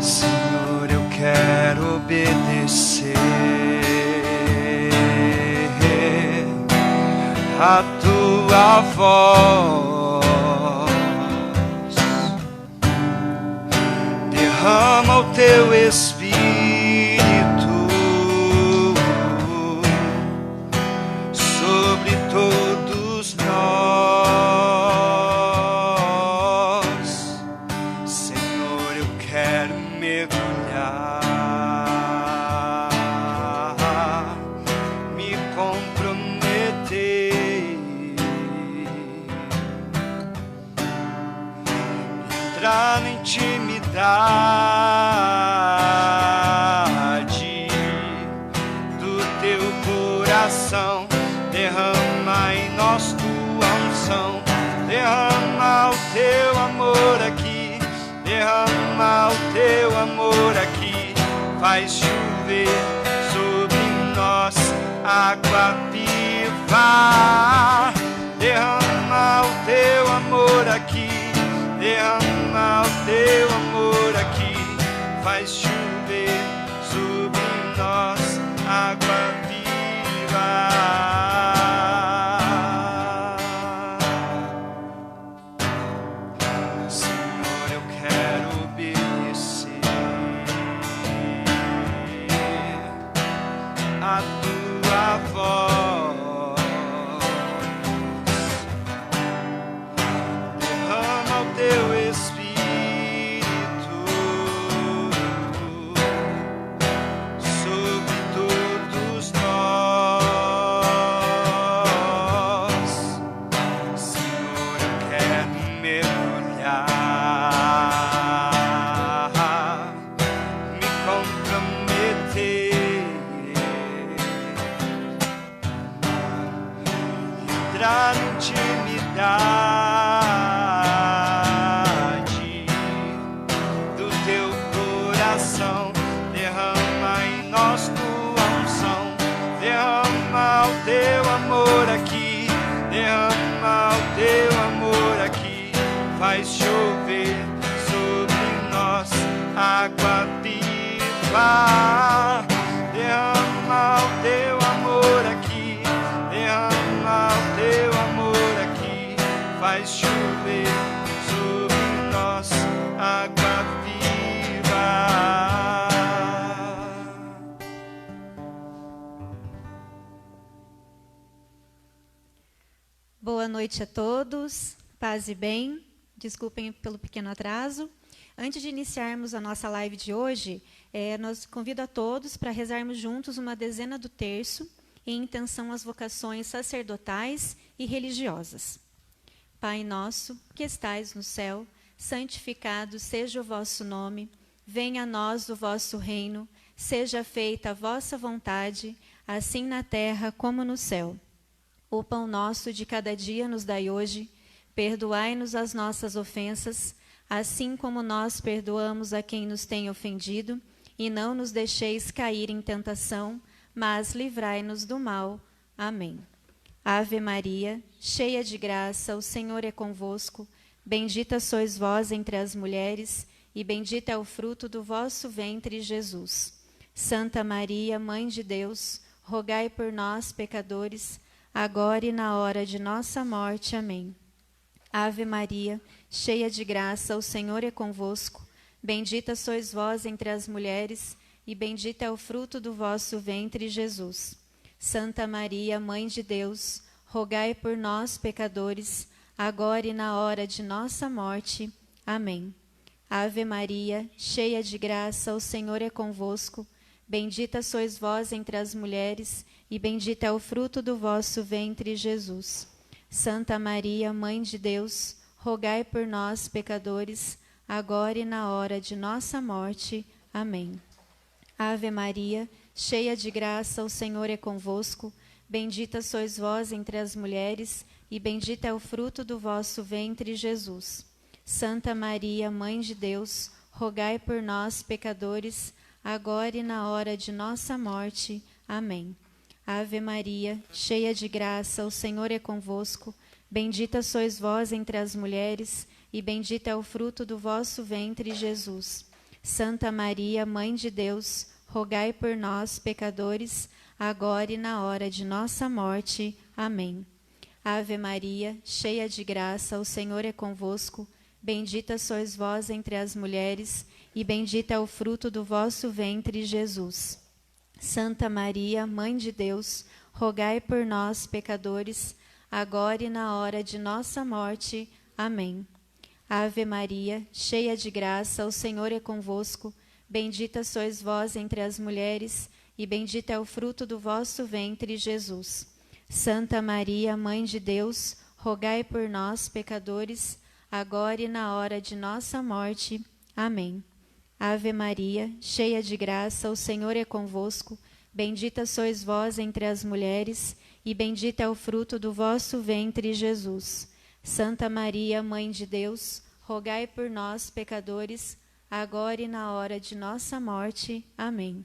Senhor, eu quero obedecer a tua voz. Derrama o teu Espírito sobre todos nós. Senhor, eu quero mergulhar, me comprometer, entrar na intimidade do teu coração. Derrama em nós tua unção, derrama o teu amor aqui, derrama o teu amor aqui. Faz chover sobre nós água viva, derrama o teu amor aqui, derrama o teu amor aqui. Faz chover sobre nós água viva. Senhor, eu quero obedecer a tua voz. Derrama o teu Espírito sobre todos nós. Senhor, eu quero mergulhar, me comprometer, entrar na intimidade do teu coração. Derrama em nós tua unção, derrama o teu amor aqui, derrama o teu amor aqui. Faz chover sobre nós água viva, derrama o teu amor aqui, derrama o teu amor aqui. Faz chover sobre nós água viva. Boa noite a todos, paz e bem. Desculpem pelo pequeno atraso. Antes de iniciarmos a nossa live de hoje, nós convido a todos para rezarmos juntos uma dezena do terço em intenção às vocações sacerdotais e religiosas. Pai nosso, que estais no céu, santificado seja o vosso nome. Venha a nós o vosso reino. Seja feita a vossa vontade, assim na terra como no céu. O pão nosso de cada dia nos dai hoje. Perdoai-nos as nossas ofensas, assim como nós perdoamos a quem nos tem ofendido. E não nos deixeis cair em tentação, mas livrai-nos do mal. Amém. Ave Maria, cheia de graça, o Senhor é convosco. Bendita sois vós entre as mulheres, e bendito é o fruto do vosso ventre, Jesus. Santa Maria, Mãe de Deus, rogai por nós, pecadores, agora e na hora de nossa morte. Amém. Ave Maria, cheia de graça, o Senhor é convosco. Bendita sois vós entre as mulheres, e bendito é o fruto do vosso ventre, Jesus. Santa Maria, Mãe de Deus, rogai por nós, pecadores, agora e na hora de nossa morte. Amém. Ave Maria, cheia de graça, o Senhor é convosco. Bendita sois vós entre as mulheres, e bendito é o fruto do vosso ventre, Jesus. Santa Maria, Mãe de Deus, rogai por nós, pecadores, agora e na hora de nossa morte. Amém. Ave Maria, cheia de graça, o Senhor é convosco. Bendita sois vós entre as mulheres, e bendito é o fruto do vosso ventre, Jesus. Santa Maria, Mãe de Deus, rogai por nós, pecadores, agora e na hora de nossa morte. Amém. Ave Maria, cheia de graça, o Senhor é convosco. Bendita sois vós entre as mulheres, e bendito é o fruto do vosso ventre, Jesus. Santa Maria, Mãe de Deus, rogai por nós, pecadores, agora e na hora de nossa morte. Amém. Ave Maria, cheia de graça, o Senhor é convosco. Bendita sois vós entre as mulheres, e bendito é o fruto do vosso ventre, Jesus. Santa Maria, Mãe de Deus, rogai por nós, pecadores, agora e na hora de nossa morte. Amém. Ave Maria, cheia de graça, o Senhor é convosco. Bendita sois vós entre as mulheres, e bendito é o fruto do vosso ventre, Jesus. Santa Maria, Mãe de Deus, rogai por nós, pecadores, agora e na hora de nossa morte. Amém. Ave Maria, cheia de graça, o Senhor é convosco. Bendita sois vós entre as mulheres, e bendito é o fruto do vosso ventre, Jesus. Santa Maria, Mãe de Deus, rogai por nós, pecadores, agora e na hora de nossa morte. Amém.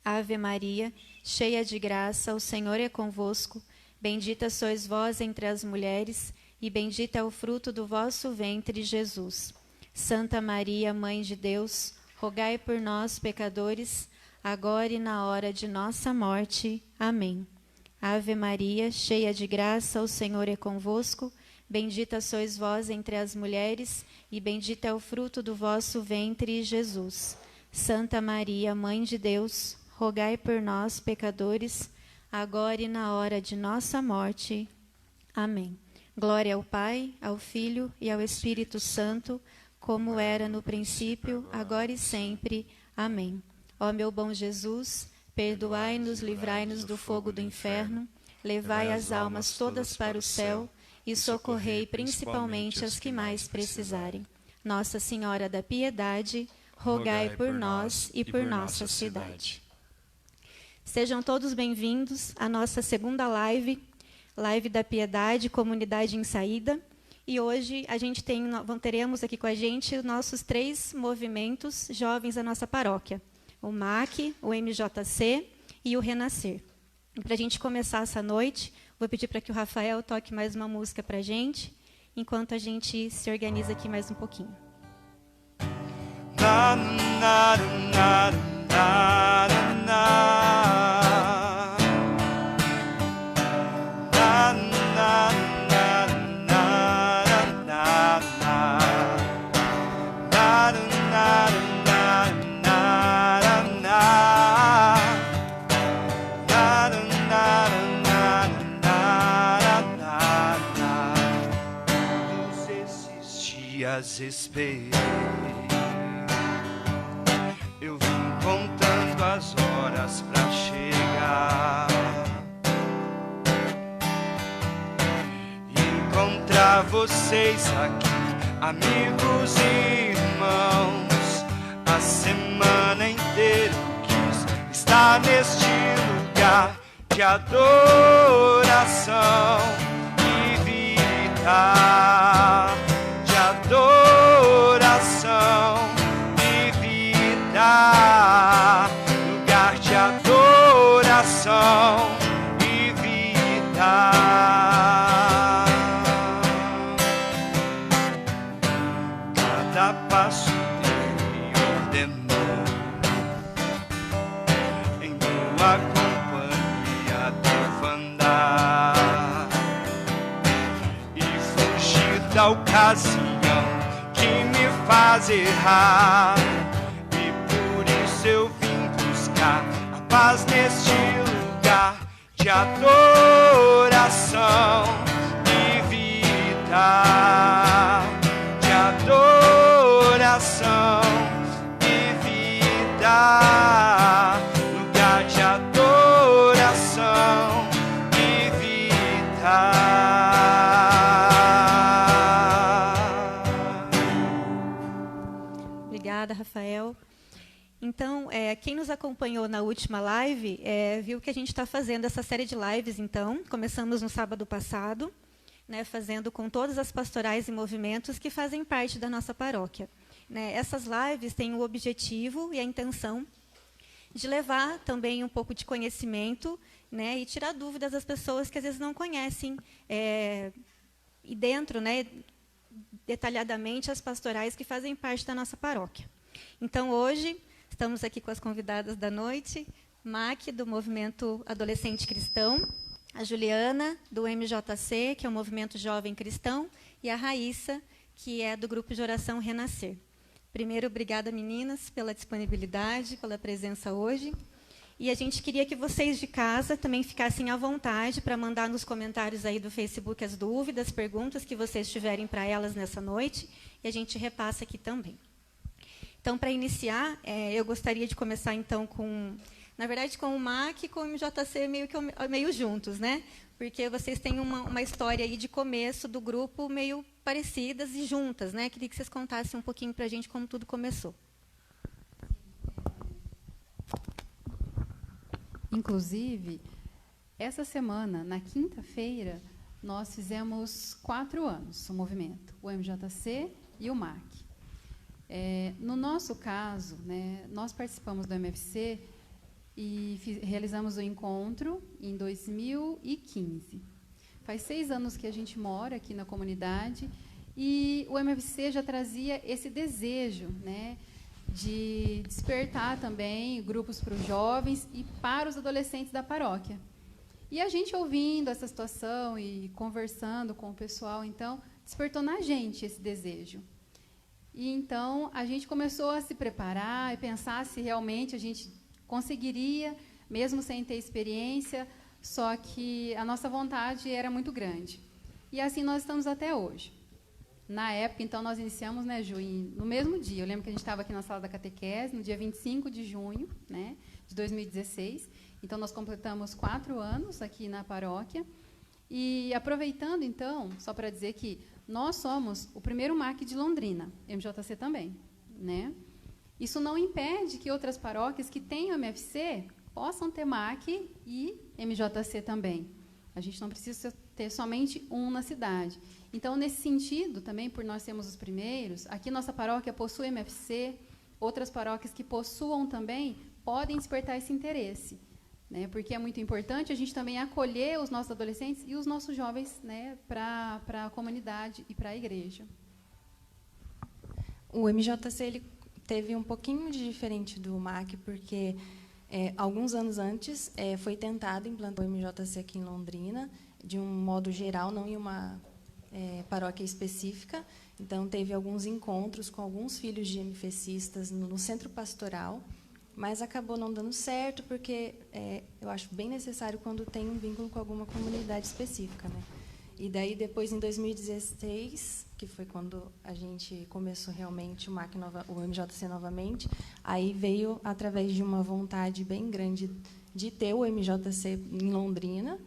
Ave Maria, cheia de graça, o Senhor é convosco. Bendita sois vós entre as mulheres, e bendito é o fruto do vosso ventre, Jesus. Santa Maria, Mãe de Deus, rogai por nós, pecadores, agora e na hora de nossa morte. Amém. Ave Maria, cheia de graça, o Senhor é convosco. Bendita sois vós entre as mulheres, e bendito é o fruto do vosso ventre, Jesus. Santa Maria, Mãe de Deus, rogai por nós, pecadores, agora e na hora de nossa morte. Amém. Glória ao Pai, ao Filho e ao Espírito Santo, como era no princípio, agora e sempre. Amém. Ó meu bom Jesus, perdoai-nos, livrai-nos do fogo do inferno, levai as almas todas para o céu e socorrei principalmente as que mais precisarem. Nossa Senhora da Piedade, rogai por nós e por nossa cidade. Sejam todos bem-vindos à nossa segunda live da Piedade, Comunidade em Saída. E hoje teremos aqui com a gente os nossos 3 movimentos jovens da nossa paróquia. O MAC, o MJC e o Renascer. E para a gente começar essa noite, vou pedir para que o Rafael toque mais uma música para a gente, enquanto a gente se organiza aqui mais um pouquinho. Na, na, na, na, na, na. Esperei, eu vim contando as horas pra chegar, encontrar vocês aqui, amigos e irmãos. A semana inteira quis estar neste lugar de adoração e vida. Adoração e vida, lugar de adoração e vida. Cada passo Ele ordenou, em tua companhia devo andar e fugir da ocasião faz errar, e por isso eu vim buscar a paz neste lugar de adoração e vida, de adoração e vida, lugar de adoração e vida. Rafael. Então, quem nos acompanhou na última live viu que a gente está fazendo essa série de lives. Então, começamos no sábado passado, né, fazendo com todas as pastorais e movimentos que fazem parte da nossa paróquia. Né, essas lives têm o objetivo e a intenção de levar também um pouco de conhecimento, né, e tirar dúvidas das pessoas que às vezes não conhecem e dentro, né, detalhadamente as pastorais que fazem parte da nossa paróquia. Então, hoje, estamos aqui com as convidadas da noite, MAC, do Movimento Adolescente Cristão, a Juliana, do MJC, que é o Movimento Jovem Cristão, e a Raíssa, que é do Grupo de Oração Renascer. Primeiro, obrigada, meninas, pela disponibilidade, pela presença hoje. E a gente queria que vocês de casa também ficassem à vontade para mandar nos comentários aí do Facebook as dúvidas, perguntas que vocês tiverem para elas nessa noite, e a gente repassa aqui também. Então, para iniciar, eu gostaria de começar, então, na verdade, com o MAC e com o MJC meio juntos, né? Porque vocês têm uma história aí de começo do grupo meio parecidas e juntas, né? Queria que vocês contassem um pouquinho para a gente como tudo começou. Inclusive, essa semana, na quinta-feira, nós fizemos 4 anos o movimento, o MJC e o MAC. No nosso caso, né, nós participamos do MFC e realizamos o encontro em 2015. Faz 6 anos que a gente mora aqui na comunidade e o MFC já trazia esse desejo, né, de despertar também grupos para os jovens e para os adolescentes da paróquia. E a gente ouvindo essa situação e conversando com o pessoal, então, despertou na gente esse desejo. E então a gente começou a se preparar e pensar se realmente a gente conseguiria, mesmo sem ter experiência, só que a nossa vontade era muito grande. E assim nós estamos até hoje. Na época, então, nós iniciamos, né, Ju, no mesmo dia. Eu lembro que a gente estava aqui na sala da catequese, no dia 25 de junho, né, de 2016. Então, nós completamos 4 anos aqui na paróquia. E aproveitando, então, só para dizer que nós somos o primeiro MAC de Londrina, MJC também, né? Isso não impede que outras paróquias que tenham MFC possam ter MAC e MJC também. A gente não precisa ter somente um na cidade. Então, nesse sentido, também, por nós sermos os primeiros, aqui nossa paróquia possui MFC, outras paróquias que possuam também podem despertar esse interesse, né? Porque é muito importante a gente também acolher os nossos adolescentes e os nossos jovens, né, para a comunidade e para a igreja. O MJC ele teve um pouquinho de diferente do MAC, porque alguns anos antes foi tentado implantar o MJC aqui em Londrina, de um modo geral, não em uma paróquia específica. Então, teve alguns encontros com alguns filhos de MFCistas no centro pastoral, mas acabou não dando certo, porque eu acho bem necessário quando tem um vínculo com alguma comunidade específica, né? E daí, depois, em 2016, que foi quando a gente começou realmente o MJC novamente, aí veio através de uma vontade bem grande de ter o MJC em Londrina,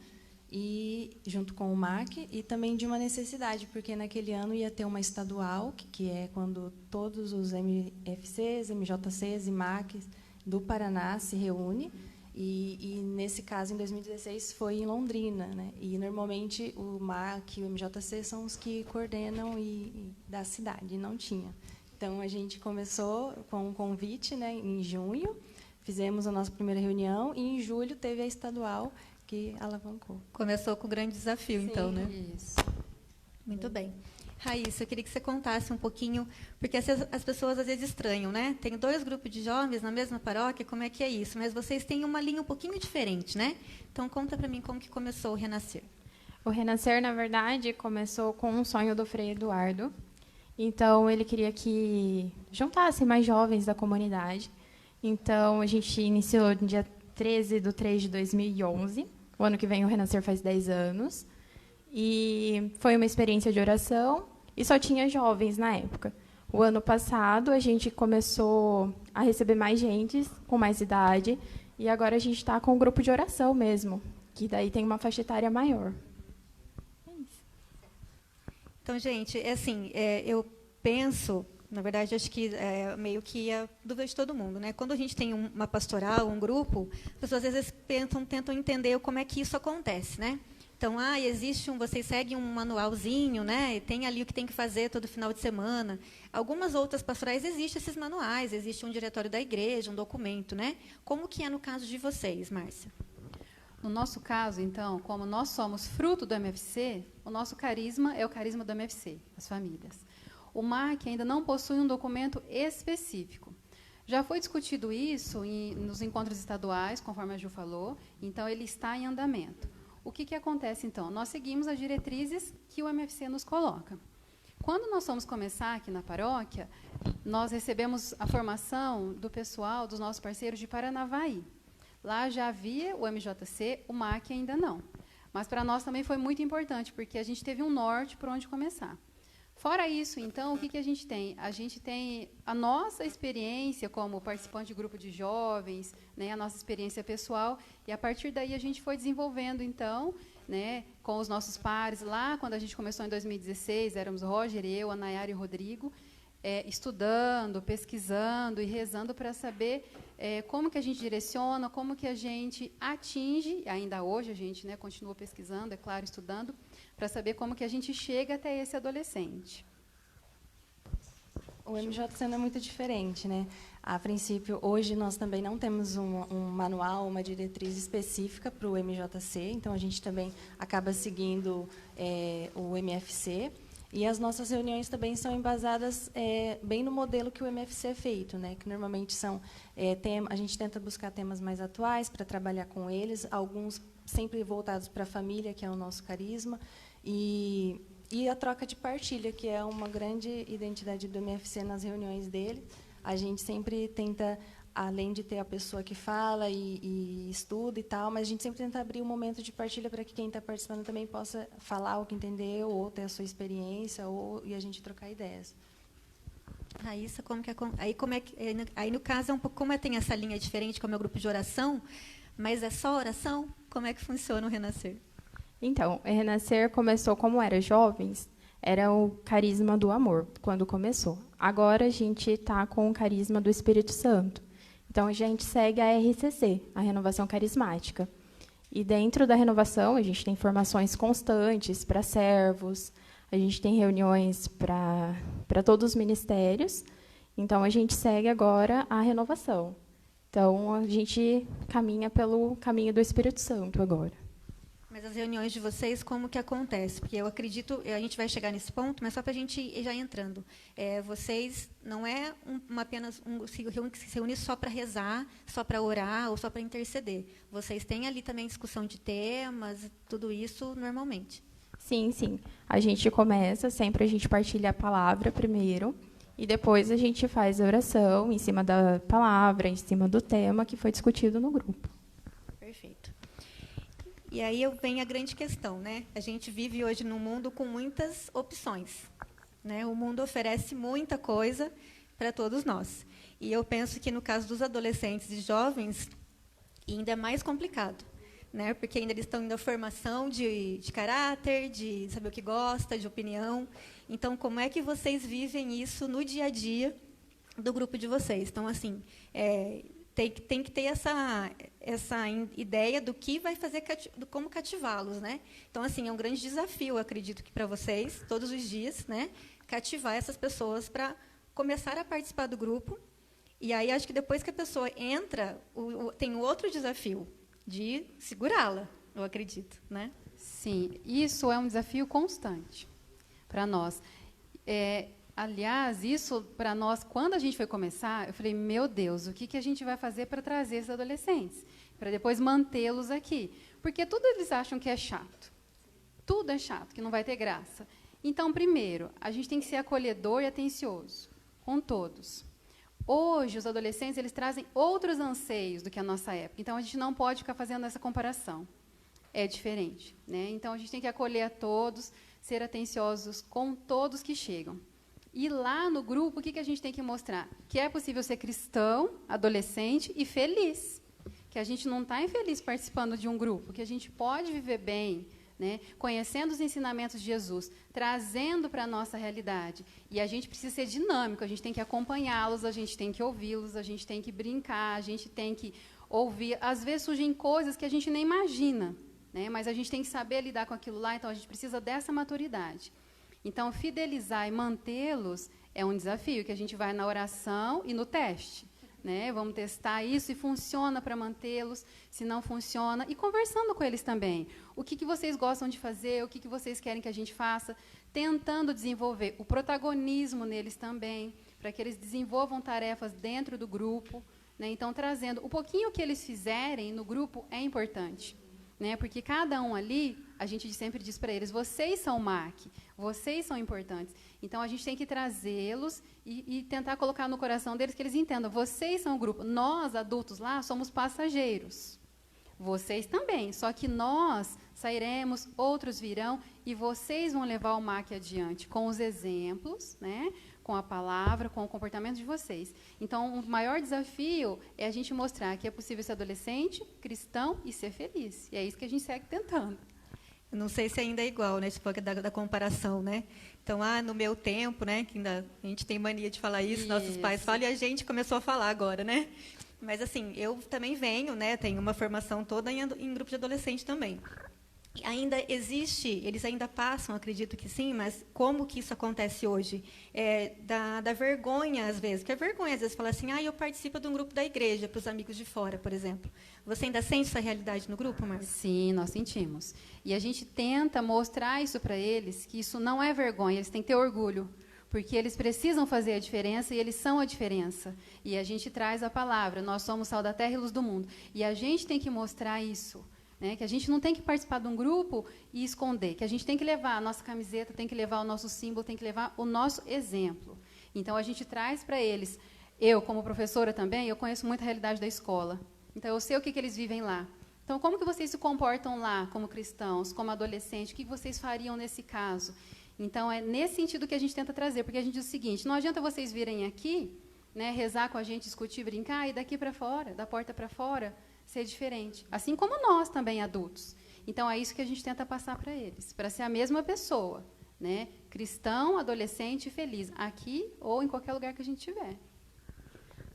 e junto com o MAC, e também de uma necessidade, porque naquele ano ia ter uma estadual, que é quando todos os MFCs, MJCs e MACs do Paraná se reúnem, e nesse caso, em 2016, foi em Londrina, né? E normalmente o MAC e o MJC são os que coordenam da cidade, e não tinha. Então a gente começou com um convite, né, em junho, fizemos a nossa primeira reunião, e em julho teve a estadual, que alavancou. Começou com o grande desafio, Sim, então, né? Isso. Muito bem. Raíssa, eu queria que você contasse um pouquinho, porque as pessoas às vezes estranham, né? Tem 2 grupos de jovens na mesma paróquia, como é que é isso? Mas vocês têm uma linha um pouquinho diferente, né? Então, conta para mim como que começou o Renascer. O Renascer, na verdade, começou com um sonho do Frei Eduardo. Então, ele queria que juntasse mais jovens da comunidade. Então, a gente iniciou no dia 13/3/2011. O ano que vem, o Renascer faz 10 anos. E foi uma experiência de oração e só tinha jovens na época. O ano passado, a gente começou a receber mais gente com mais idade, e agora a gente está com um grupo de oração mesmo, que daí tem uma faixa etária maior. É isso. Então, gente, assim, eu penso, na verdade, acho que meio que a dúvida de todo mundo, né? Quando a gente tem uma pastoral, um grupo, as pessoas às vezes tentam entender como é que isso acontece, né? Então, existe vocês seguem um manualzinho, né? Tem ali o que tem que fazer todo final de semana. Algumas outras pastorais existem esses manuais, existe um diretório da igreja, um documento, né? Como que é no caso de vocês, Márcia? No nosso caso, então, como nós somos fruto do MFC, o nosso carisma é o carisma do MFC, as famílias. O MAC ainda não possui um documento específico. Já foi discutido isso nos encontros estaduais, conforme a Ju falou, então ele está em andamento. O que acontece, então? Nós seguimos as diretrizes que o MFC nos coloca. Quando nós fomos começar aqui na paróquia, nós recebemos a formação do pessoal, dos nossos parceiros de Paranavaí. Lá já havia o MJC, o MAC ainda não. Mas para nós também foi muito importante, porque a gente teve um norte por onde começar. Fora isso, então, o que a gente tem? A gente tem a nossa experiência como participante de grupo de jovens, né, a nossa experiência pessoal, e a partir daí a gente foi desenvolvendo, então, né, com os nossos pares. Lá, quando a gente começou em 2016, éramos Roger, eu, a Nayara e o Rodrigo, estudando, pesquisando e rezando para saber como que a gente direciona, como que a gente atinge, ainda hoje a gente, né, continua pesquisando, é claro, estudando, para saber como que a gente chega até esse adolescente. O MJC não é muito diferente, né? A princípio, hoje nós também não temos um manual, uma diretriz específica para o MJC, então a gente também acaba seguindo o MFC. E as nossas reuniões também são embasadas bem no modelo que o MFC é feito, né? Que normalmente são a gente tenta buscar temas mais atuais para trabalhar com eles, alguns sempre voltados para a família, que é o nosso carisma, e a troca de partilha, que é uma grande identidade do MFC nas reuniões dele. A gente sempre tenta, além de ter a pessoa que fala e estuda e tal, mas a gente sempre tenta abrir um momento de partilha para que quem está participando também possa falar o que entendeu, ou ter a sua experiência, e a gente trocar ideias. Raíssa, aí no caso é um pouco como tem essa linha diferente, como é o grupo de oração, mas é só oração? Como é que funciona o Renascer? Então, o Renascer começou como era jovens, era o carisma do amor, quando começou. Agora a gente está com o carisma do Espírito Santo. Então, a gente segue a RCC, a Renovação Carismática. E dentro da renovação, a gente tem formações constantes para servos, a gente tem reuniões para todos os ministérios. Então, a gente segue agora a renovação. Então, a gente caminha pelo caminho do Espírito Santo agora. Mas as reuniões de vocês, como que acontece? Porque eu acredito, a gente vai chegar nesse ponto, mas só para a gente ir já entrando. Vocês não é apenas se reúne só para rezar, só para orar ou só para interceder. Vocês têm ali também discussão de temas, tudo isso normalmente. Sim, sim. A gente começa, sempre a gente partilha a palavra primeiro, e depois a gente faz a oração em cima da palavra, em cima do tema que foi discutido no grupo. Perfeito. E aí vem a grande questão, né? A gente vive hoje num mundo com muitas opções, né? O mundo oferece muita coisa para todos nós. E eu penso que no caso dos adolescentes e jovens ainda é mais complicado, né? Porque ainda eles estão indo à formação de caráter, de saber o que gosta, de opinião. Então, como é que vocês vivem isso no dia a dia do grupo de vocês? Então, assim, tem que ter essa ideia do que vai fazer, como cativá-los, né? Então, assim, é um grande desafio, eu acredito que para vocês, todos os dias, né? Cativar essas pessoas para começar a participar do grupo. E aí, acho que depois que a pessoa entra, tem outro desafio de segurá-la, eu acredito, né? Sim, isso é um desafio constante para nós. Aliás, isso para nós, quando a gente foi começar, eu falei, meu Deus, o que a gente vai fazer para trazer esses adolescentes? Para depois mantê-los aqui. Porque tudo eles acham que é chato. Tudo é chato, que não vai ter graça. Então, primeiro, a gente tem que ser acolhedor e atencioso com todos. Hoje, os adolescentes eles trazem outros anseios do que a nossa época. Então, a gente não pode ficar fazendo essa comparação. É diferente, né? Então, a gente tem que acolher a todos, ser atenciosos com todos que chegam. E lá no grupo, o que a gente tem que mostrar? Que é possível ser cristão, adolescente e feliz. Que a gente não está infeliz participando de um grupo, que a gente pode viver bem, né? Conhecendo os ensinamentos de Jesus, trazendo para a nossa realidade. E a gente precisa ser dinâmico, a gente tem que acompanhá-los, a gente tem que ouvi-los, a gente tem que brincar, a gente tem que ouvir. Às vezes surgem coisas que a gente nem imagina, né? Mas a gente tem que saber lidar com aquilo lá, então a gente precisa dessa maturidade. Então, fidelizar e mantê-los é um desafio, que a gente vai na oração e no teste. Né? Vamos testar isso, se funciona para mantê-los, se não funciona, e conversando com eles também. O que vocês gostam de fazer, o que vocês querem que a gente faça, tentando desenvolver o protagonismo neles também, para que eles desenvolvam tarefas dentro do grupo, né? Então, trazendo o pouquinho que eles fizerem no grupo é importante, né? Porque cada um ali, a gente sempre diz para eles, vocês são o MAC, vocês são importantes. Então, a gente tem que trazê-los e tentar colocar no coração deles que eles entendam, vocês são o grupo, nós, adultos lá, somos passageiros. Vocês também, só que nós sairemos, outros virão, e vocês vão levar o MAC adiante com os exemplos, né? Com a palavra, com o comportamento de vocês. Então, o maior desafio é a gente mostrar que é possível ser adolescente, cristão e ser feliz. E é isso que a gente segue tentando. Eu não sei se ainda é igual, né? Se for da comparação, né? Então, no meu tempo, né? Que ainda a gente tem mania de falar isso, nossos pais falam, e a gente começou a falar agora, né? Mas, assim, eu também venho, né? Tenho uma formação toda em grupo de adolescente também. Ainda existe, eles ainda passam, acredito que sim, mas como que isso acontece hoje? Da vergonha, às vezes. Porque a vergonha, às vezes, fala assim, eu participo de um grupo da igreja, para os amigos de fora, por exemplo. Você ainda sente essa realidade no grupo, Márcia? Sim, nós sentimos. E a gente tenta mostrar isso para eles, que isso não é vergonha, eles têm que ter orgulho. Porque eles precisam fazer a diferença e eles são a diferença. E a gente traz a palavra, nós somos sal da terra e luz do mundo. E a gente tem que mostrar isso. Né, que a gente não tem que participar de um grupo e esconder, que a gente tem que levar a nossa camiseta, tem que levar o nosso símbolo, tem que levar o nosso exemplo. Então, a gente traz para eles, eu, como professora também, eu conheço muito a realidade da escola. Então, eu sei o que eles vivem lá. Então, como que vocês se comportam lá, como cristãos, como adolescentes? O que vocês fariam nesse caso? Então, é nesse sentido que a gente tenta trazer, porque a gente diz o seguinte, não adianta vocês virem aqui, né, rezar com a gente, discutir, brincar, e daqui para fora, da porta para fora, ser diferente. Assim como nós também, adultos. Então, é isso que a gente tenta passar para eles, para ser a mesma pessoa, né? Cristão, adolescente e feliz, aqui ou em qualquer lugar que a gente estiver.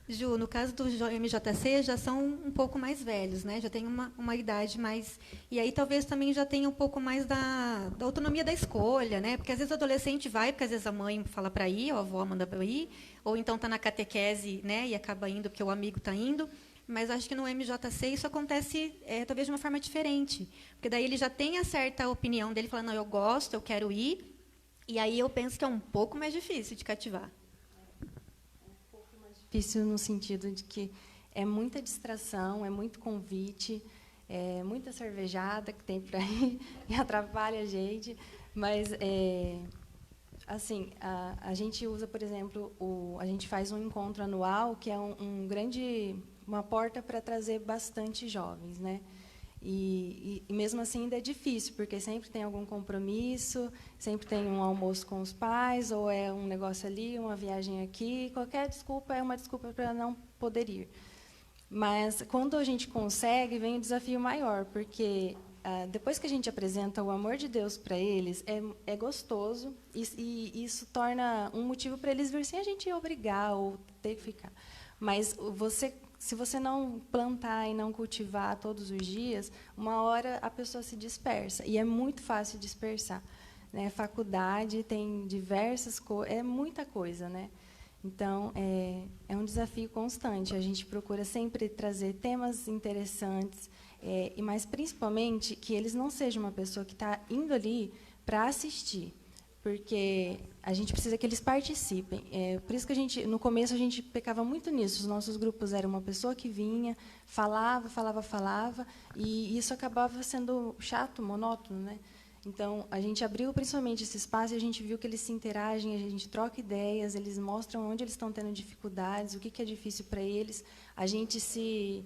Ju, no caso do MJC, já são um pouco mais velhos, né? Já tem uma idade mais... E aí, talvez, também já tenha um pouco mais da autonomia da escolha, né? Porque, às vezes, o adolescente vai, porque, às vezes, a mãe fala para ir, ou a avó manda para ir, ou então está na catequese, né? E acaba indo porque o amigo está indo. Mas acho que no MJC isso acontece talvez de uma forma diferente. Porque daí ele já tem a certa opinião dele, falando, não, eu gosto, eu quero ir. E aí eu penso que é um pouco mais difícil de cativar. Difícil no sentido de que é muita distração, é muito convite, é muita cervejada que tem por aí e atrapalha a gente. Mas, assim, a gente usa, por exemplo, a gente faz um encontro anual, que é uma porta para trazer bastante jovens, né? E mesmo assim ainda é difícil, porque sempre tem algum compromisso, sempre tem um almoço com os pais, ou é um negócio ali, uma viagem aqui, qualquer desculpa é uma desculpa para não poder ir. Mas, quando a gente consegue, vem o desafio maior, porque depois que a gente apresenta o amor de Deus para eles, é gostoso, e isso torna um motivo para eles vir sem a gente obrigar ou ter que ficar. Mas se você não plantar e não cultivar todos os dias, uma hora a pessoa se dispersa. E é muito fácil dispersar. Né? Faculdade tem diversas coisas, é muita coisa. Né? Então, é um desafio constante. A gente procura sempre trazer temas interessantes, mas, principalmente, que eles não sejam uma pessoa que está indo ali para assistir. Porque a gente precisa que eles participem. Por isso que no começo a gente pecava muito nisso. Os nossos grupos eram uma pessoa que vinha, falava, e isso acabava sendo chato, monótono, né? Então, a gente abriu principalmente esse espaço e a gente viu que eles se interagem, a gente troca ideias, eles mostram onde eles estão tendo dificuldades, o que é difícil para eles. A gente se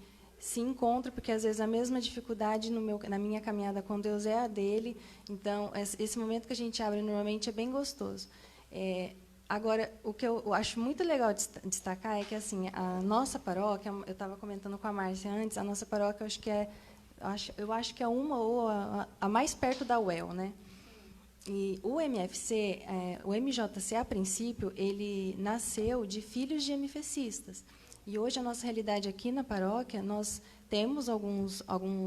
encontra, porque, às vezes, a mesma dificuldade na minha caminhada com Deus é a dele. Então, esse momento que a gente abre, normalmente, é bem gostoso. Agora, o que eu acho muito legal de destacar é que, assim, a nossa paróquia, eu estava comentando com a Márcia antes, a nossa paróquia, eu acho que é uma ou a mais perto da UEL, né? E o MFC, o MJC, a princípio, ele nasceu de filhos de MFCistas. E hoje a nossa realidade aqui na paróquia, nós temos alguns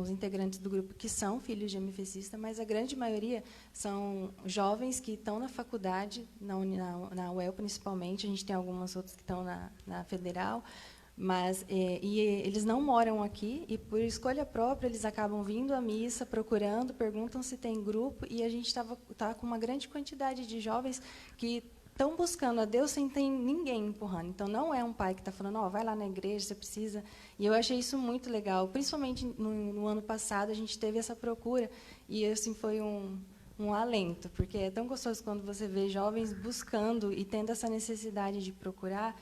integrantes do grupo que são filhos de MFCista, mas a grande maioria são jovens que estão na faculdade, na UEL principalmente, a gente tem algumas outras que estão na Federal, mas eles não moram aqui, e por escolha própria eles acabam vindo à missa, procurando, perguntam se tem grupo, e a gente tá com uma grande quantidade de jovens que estão buscando a Deus sem ter ninguém empurrando. Então, não é um pai que está falando, ó, vai lá na igreja, você precisa. E eu achei isso muito legal. Principalmente no ano passado, a gente teve essa procura, e assim foi um alento, porque é tão gostoso quando você vê jovens buscando e tendo essa necessidade de procurar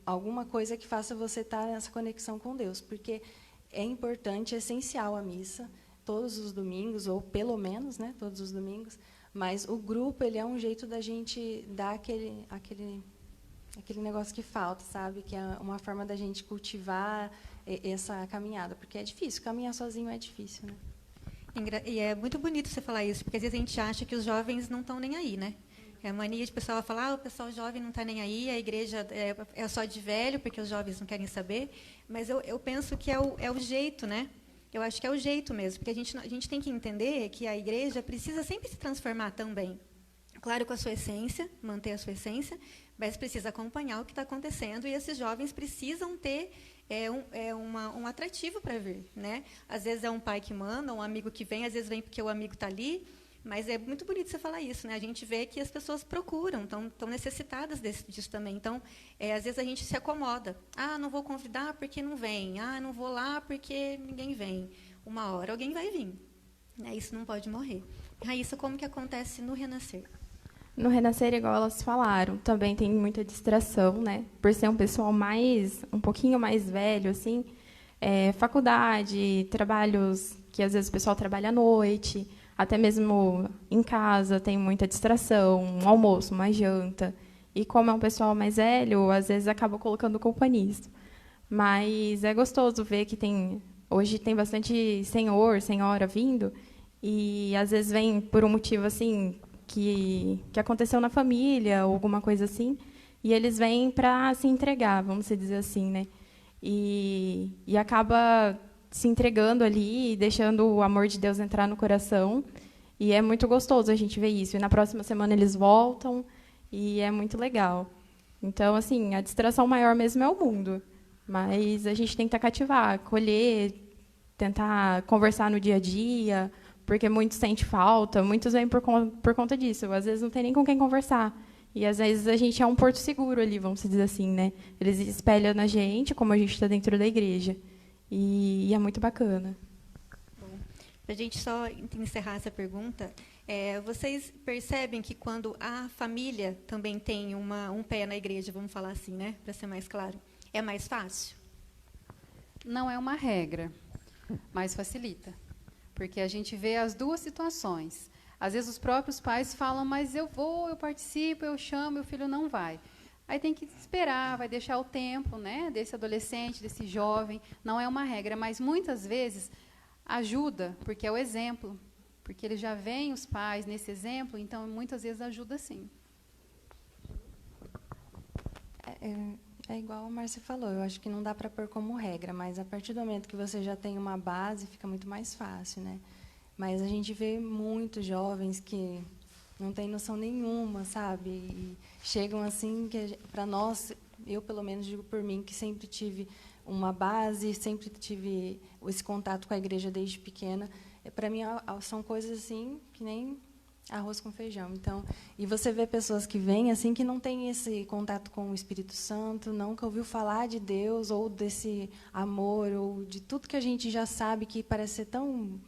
alguma coisa que faça você estar nessa conexão com Deus, porque é importante, é essencial a missa, todos os domingos, ou pelo menos, né, todos os domingos, mas o grupo ele é um jeito da gente dar aquele negócio que falta, sabe? Que é uma forma da gente cultivar essa caminhada, porque é difícil, caminhar sozinho é difícil, né? E é muito bonito você falar isso, porque às vezes a gente acha que os jovens não estão nem aí, né? É a mania de pessoal falar, o pessoal jovem não está nem aí, a igreja é só de velho, porque os jovens não querem saber. Mas eu penso que é o jeito, né? Eu acho que é o jeito mesmo, porque a gente tem que entender que a igreja precisa sempre se transformar também. Claro, com a sua essência, manter a sua essência, mas precisa acompanhar o que está acontecendo, e esses jovens precisam ter um atrativo para vir, né? Às vezes é um pai que manda, um amigo que vem, às vezes vem porque o amigo está ali, mas é muito bonito você falar isso, né? A gente vê que as pessoas procuram, estão necessitadas disso também. Então, às vezes a gente se acomoda. Ah, não vou convidar porque não vem. Ah, não vou lá porque ninguém vem. Uma hora alguém vai vir. Isso não pode morrer. Raíssa, como que acontece no Renascer? No Renascer, igual elas falaram, também tem muita distração, né? Por ser um pessoal um pouquinho mais velho, assim, faculdade, trabalhos que às vezes o pessoal trabalha à noite, até mesmo em casa tem muita distração, um almoço, uma janta. E como é um pessoal mais velho, às vezes acaba colocando companhista. Mas é gostoso ver que hoje tem bastante senhor, senhora vindo, e às vezes vem por um motivo assim que aconteceu na família, ou alguma coisa assim, e eles vêm para se entregar, vamos dizer assim, né? E acaba se entregando ali, deixando o amor de Deus entrar no coração, e é muito gostoso a gente ver isso. E na próxima semana eles voltam, e é muito legal. Então, assim, a distração maior mesmo é o mundo, mas a gente tem que cativar, acolher, tentar conversar no dia a dia, porque muitos sentem falta, muitos vêm por conta disso. Às vezes não tem nem com quem conversar. E, às vezes, a gente é um porto seguro ali, vamos dizer assim, né? Eles espelham na gente, como a gente está dentro da igreja. E é muito bacana. Para a gente só encerrar essa pergunta, vocês percebem que quando a família também tem um pé na igreja, vamos falar assim, né? Para ser mais claro, é mais fácil? Não é uma regra, mas facilita. Porque a gente vê as duas situações. Às vezes os próprios pais falam, mas eu vou, eu participo, eu chamo, meu filho não vai. Aí tem que esperar, vai deixar o tempo, né, desse adolescente, desse jovem. Não é uma regra, mas muitas vezes ajuda, porque é o exemplo. Porque eles já veem os pais nesse exemplo, então muitas vezes ajuda sim. É igual a Márcia falou, eu acho que não dá para pôr como regra, mas a partir do momento que você já tem uma base, fica muito mais fácil, né? Mas a gente vê muitos jovens que não têm noção nenhuma, sabe? E chegam assim, que para nós, eu pelo menos digo por mim, que sempre tive uma base, sempre tive esse contato com a igreja desde pequena, para mim são coisas assim que nem arroz com feijão. Então, e você vê pessoas que vêm assim que não têm esse contato com o Espírito Santo, nunca ouviu falar de Deus ou desse amor ou de tudo que a gente já sabe que parece ser tão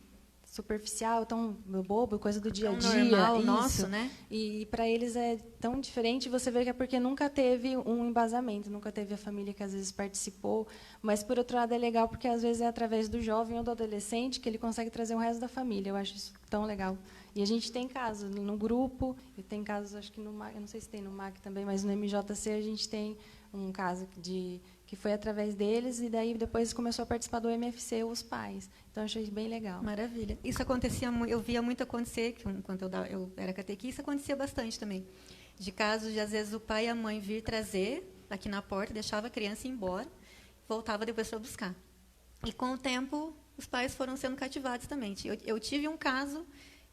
superficial, tão bobo, coisa do dia a dia, normal, isso. nosso, né? E para eles é tão diferente, você vê que é porque nunca teve um embasamento, nunca teve a família que às vezes participou, mas por outro lado é legal porque às vezes é através do jovem ou do adolescente que ele consegue trazer o resto da família. Eu acho isso tão legal. E a gente tem casos no grupo, e tem casos, acho que no MAC, eu não sei se tem no MAC também, mas no MJC a gente tem um caso que foi através deles, e daí depois começou a participar do MFC, os pais. Então, achei bem legal. Maravilha. Isso acontecia, eu via muito acontecer, enquanto eu era catequista, acontecia bastante também. De casos de, às vezes, o pai e a mãe vir trazer aqui na porta, deixava a criança ir embora, voltava depois para buscar. E, com o tempo, os pais foram sendo cativados também. Eu tive um caso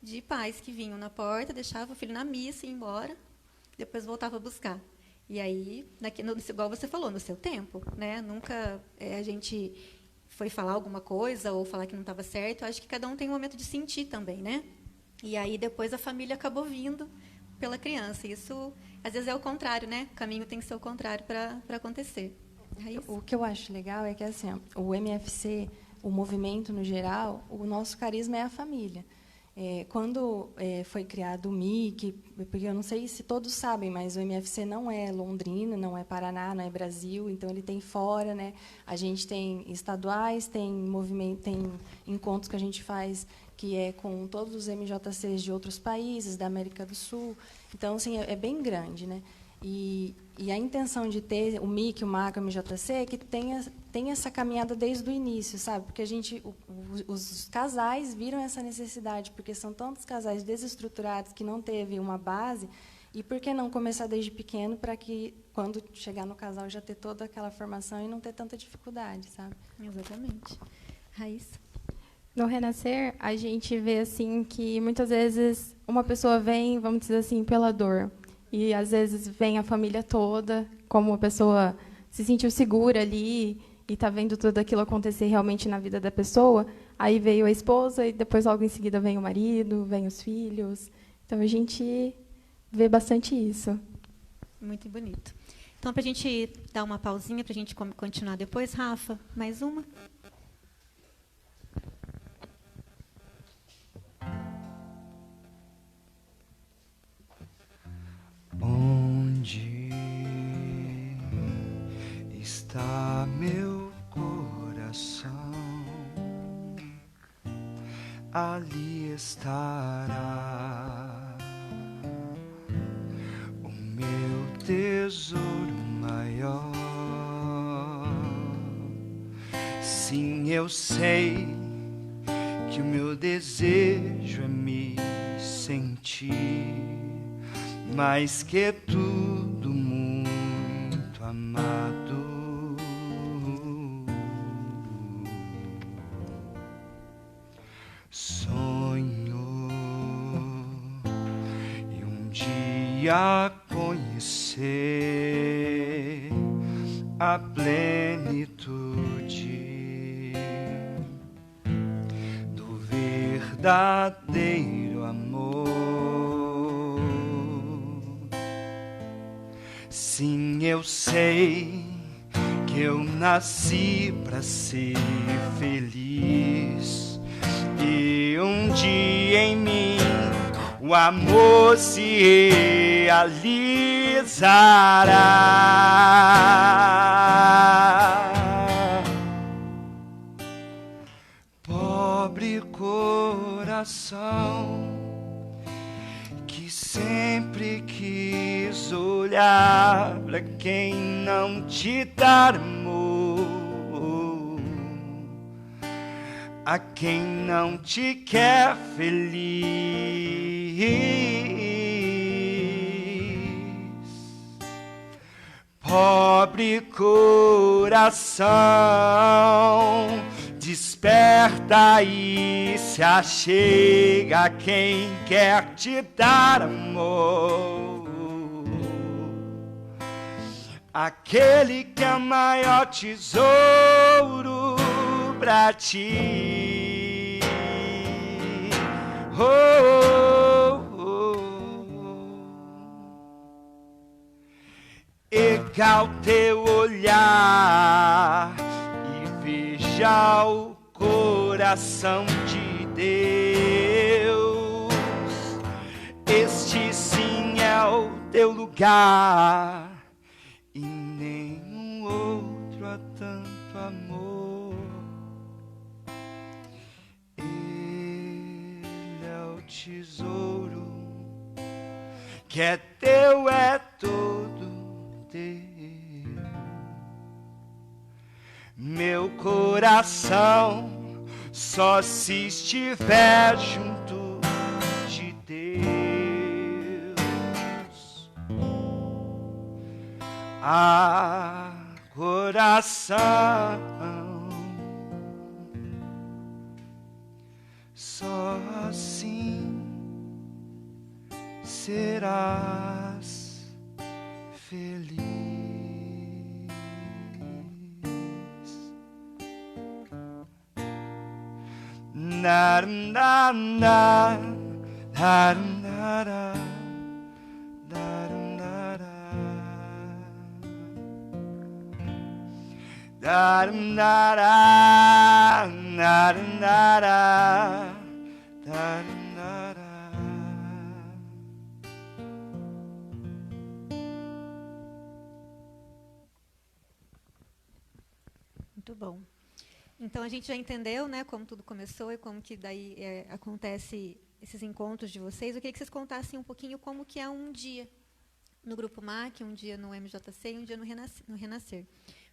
de pais que vinham na porta, deixavam o filho na missa e iam embora, depois voltava a buscar. E aí, igual você falou, no seu tempo, né? Nunca a gente foi falar alguma coisa ou falar que não estava certo. Acho que cada um tem um momento de sentir também, né? E aí depois a família acabou vindo pela criança. Isso, às vezes, é o contrário, né? O caminho tem que ser o contrário para acontecer. O que eu acho legal é que assim, ó, o MFC, o movimento no geral, o nosso carisma é a família. Quando foi criado o MIC, porque eu não sei se todos sabem, mas o MFC não é Londrina, não é Paraná, não é Brasil, então ele tem fora, né? A gente tem estaduais, tem movimento, tem encontros que a gente faz que é com todos os MJCs de outros países, da América do Sul. Então, assim, é bem grande, né? E a intenção de ter o MIC, o MAC, o MJC é que tenha essa caminhada desde o início, sabe? Porque os casais viram essa necessidade, porque são tantos casais desestruturados que não teve uma base, e por que não começar desde pequeno para que, quando chegar no casal, já ter toda aquela formação e não ter tanta dificuldade, sabe? Exatamente. Raíssa? No Renascer, a gente vê assim que muitas vezes uma pessoa vem, vamos dizer assim, pela dor. E, às vezes, vem a família toda, como a pessoa se sentiu segura ali e está vendo tudo aquilo acontecer realmente na vida da pessoa. Aí veio a esposa e depois, logo em seguida, vem o marido, vem os filhos. Então, a gente vê bastante isso. Muito bonito. Então, para a gente dar uma pausinha, para a gente continuar depois, Rafa, mais uma? Onde está meu coração? Ali estará o meu tesouro maior. Sim, eu sei que o meu desejo é me sentir mais que tudo muito amado. Sonho e um dia conhecer a plenitude do verdadeiro amor. Sim, eu sei que eu nasci para ser feliz e um dia em mim o amor se realizará. Pobre coração que sempre quis olhar para quem não te dá amor, a quem não te quer feliz. Pobre coração, desperta e se achega a quem quer te dar amor, aquele que é maior tesouro pra ti. Oh, oh, oh. Erga o teu olhar e veja o coração de Deus. Este sim é o teu lugar e nenhum outro há tanto amor. Ele é o tesouro que é teu, é todo teu. Meu coração só se estiver junto de Deus. Ah, coração, só assim serás feliz. Na na na na na na da-dum, da-da, da-dum, da-da, da-dum, da-da. Muito bom. Então a gente já entendeu, né, como tudo começou e como que daí acontece esses encontros de vocês. Eu queria que vocês contassem um pouquinho como que é um dia no Grupo MAC, um dia no MJC e um dia no Renascer.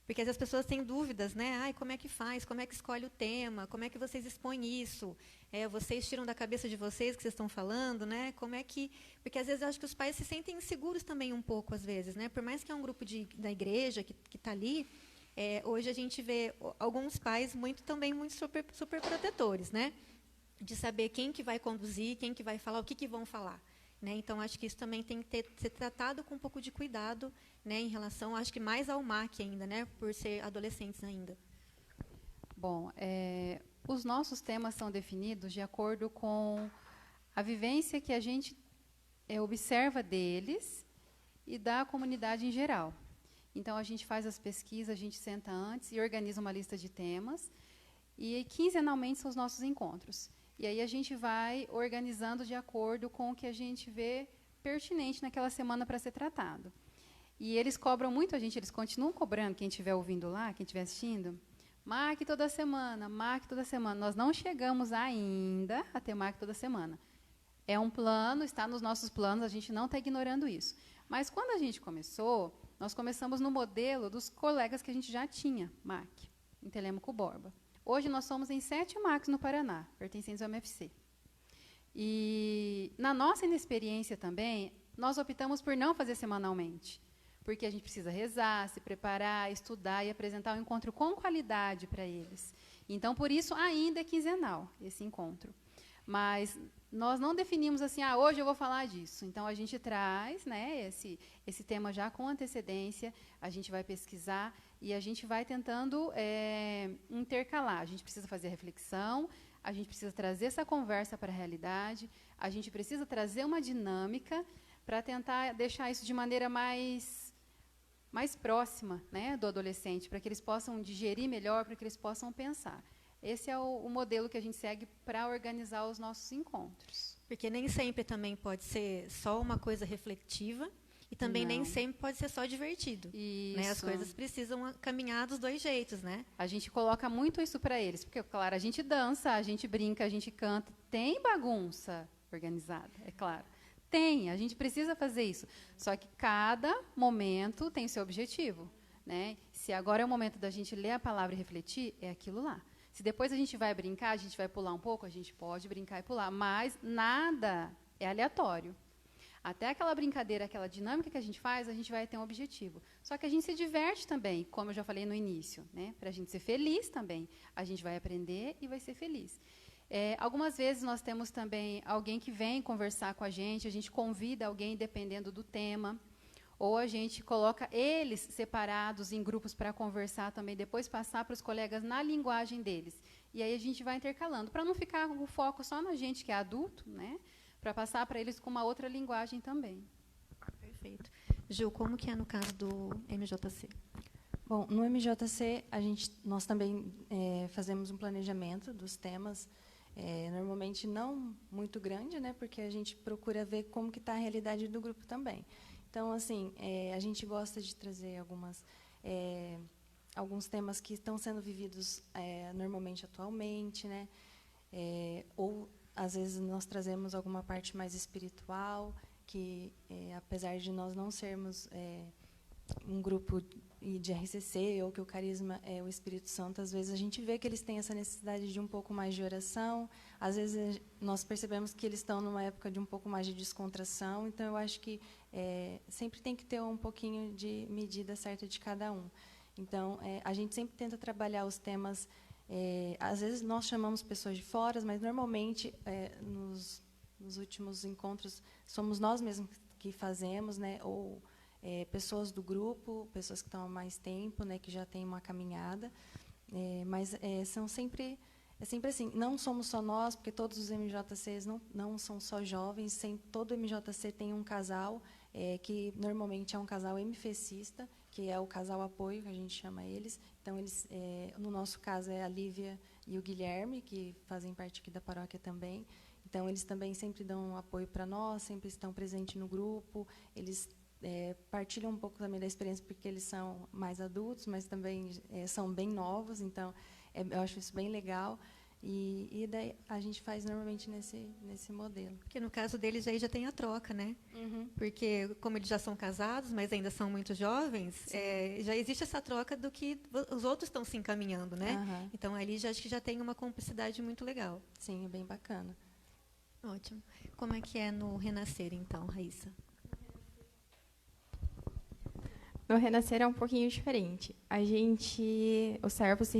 Porque às vezes as pessoas têm dúvidas, né? Ai, como é que faz? Como é que escolhe o tema? Como é que vocês expõem isso? Vocês tiram da cabeça de vocês o que vocês estão falando, né? Como é que... Porque às vezes eu acho que os pais se sentem inseguros também um pouco, às vezes, né? Por mais que é um grupo da igreja que está ali, hoje a gente vê alguns pais também muito super, super protetores, né? De saber quem que vai conduzir, quem que vai falar, o que vão falar. Né? Então, acho que isso também tem que ser tratado com um pouco de cuidado, né, em relação, acho que mais ao MAC ainda, né, por ser adolescentes ainda. Bom, os nossos temas são definidos de acordo com a vivência que a gente observa deles e da comunidade em geral. Então, a gente faz as pesquisas, a gente senta antes e organiza uma lista de temas, e quinzenalmente são os nossos encontros. E aí a gente vai organizando de acordo com o que a gente vê pertinente naquela semana para ser tratado. E eles cobram muito a gente, eles continuam cobrando, quem estiver ouvindo lá, quem estiver assistindo, marque toda semana, marque toda semana. Nós não chegamos ainda a ter marque toda semana. É um plano, está nos nossos planos, a gente não está ignorando isso. Mas quando a gente começou, nós começamos no modelo dos colegas que a gente já tinha, MAC, em Telêmaco Borba. Hoje nós somos em 7 MACs no Paraná, pertencentes ao MFC. E, na nossa inexperiência também, nós optamos por não fazer semanalmente, porque a gente precisa rezar, se preparar, estudar e apresentar um encontro com qualidade para eles. Então, por isso, ainda é quinzenal esse encontro. Mas nós não definimos assim, hoje eu vou falar disso. Então, a gente traz, né, esse tema já com antecedência, a gente vai pesquisar e a gente vai tentando intercalar. A gente precisa fazer reflexão, a gente precisa trazer essa conversa para a realidade, a gente precisa trazer uma dinâmica para tentar deixar isso de maneira mais próxima, né, do adolescente, para que eles possam digerir melhor, para que eles possam pensar. Esse é o modelo que a gente segue para organizar os nossos encontros. Porque nem sempre também pode ser só uma coisa reflexiva e também nem sempre pode ser só divertido. Isso. Né? As coisas precisam caminhar dos dois jeitos, né? A gente coloca muito isso para eles, porque, claro, a gente dança, a gente brinca, a gente canta, tem bagunça organizada, é claro. Tem, a gente precisa fazer isso. Só que cada momento tem seu objetivo. Né? Se agora é o momento da gente ler a palavra e refletir, é aquilo lá. Se depois a gente vai brincar, a gente vai pular um pouco, a gente pode brincar e pular, mas nada é aleatório. Até aquela brincadeira, aquela dinâmica que a gente faz, a gente vai ter um objetivo. Só que a gente se diverte também, como eu já falei no início, né? Para a gente ser feliz também. A gente vai aprender e vai ser feliz. Algumas vezes nós temos também alguém que vem conversar com a gente convida alguém dependendo do tema, ou a gente coloca eles separados em grupos para conversar também, depois passar para os colegas na linguagem deles. E aí a gente vai intercalando, para não ficar o foco só na gente que é adulto, né? Para passar para eles com uma outra linguagem também. Perfeito. Gil, como que é no caso do MJC? Bom, no MJC, nós também fazemos um planejamento dos temas, normalmente não muito grande, né, porque a gente procura ver como que está a realidade do grupo também. Então, assim, a gente gosta de trazer alguns temas que estão sendo vividos normalmente atualmente, né, ou, às vezes, nós trazemos alguma parte mais espiritual, que, apesar de nós não sermos um grupo de RCC, ou que o carisma é o Espírito Santo, às vezes a gente vê que eles têm essa necessidade de um pouco mais de oração, às vezes nós percebemos que eles estão numa época de um pouco mais de descontração, então eu acho que sempre tem que ter um pouquinho de medida certa de cada um. Então, a gente sempre tenta trabalhar os temas, às vezes nós chamamos pessoas de fora, mas normalmente nos últimos encontros somos nós mesmos que fazemos, né, ou pessoas do grupo, pessoas que estão há mais tempo, né, que já têm uma caminhada, mas são sempre assim, não somos só nós, porque todos os MJCs não são só jovens, todo MJC tem um casal, que normalmente é um casal MFCista, que é o casal apoio, que a gente chama eles. Então, no nosso caso, é a Lívia e o Guilherme, que fazem parte aqui da paróquia também. Então, eles também sempre dão apoio para nós, sempre estão presentes no grupo. Eles partilham um pouco também da experiência, porque eles são mais adultos, mas também são bem novos. Então, eu acho isso bem legal. E daí a gente faz normalmente nesse modelo. Porque no caso deles aí já tem a troca, né? Uhum. Porque como eles já são casados, mas ainda são muito jovens, já existe essa troca do que os outros estão se encaminhando, né? Uhum. Então ali acho que já tem uma cumplicidade muito legal. Sim, é bem bacana. Ótimo. Como é que é no Renascer, então, Raíssa? No Renascer é um pouquinho diferente. O servo se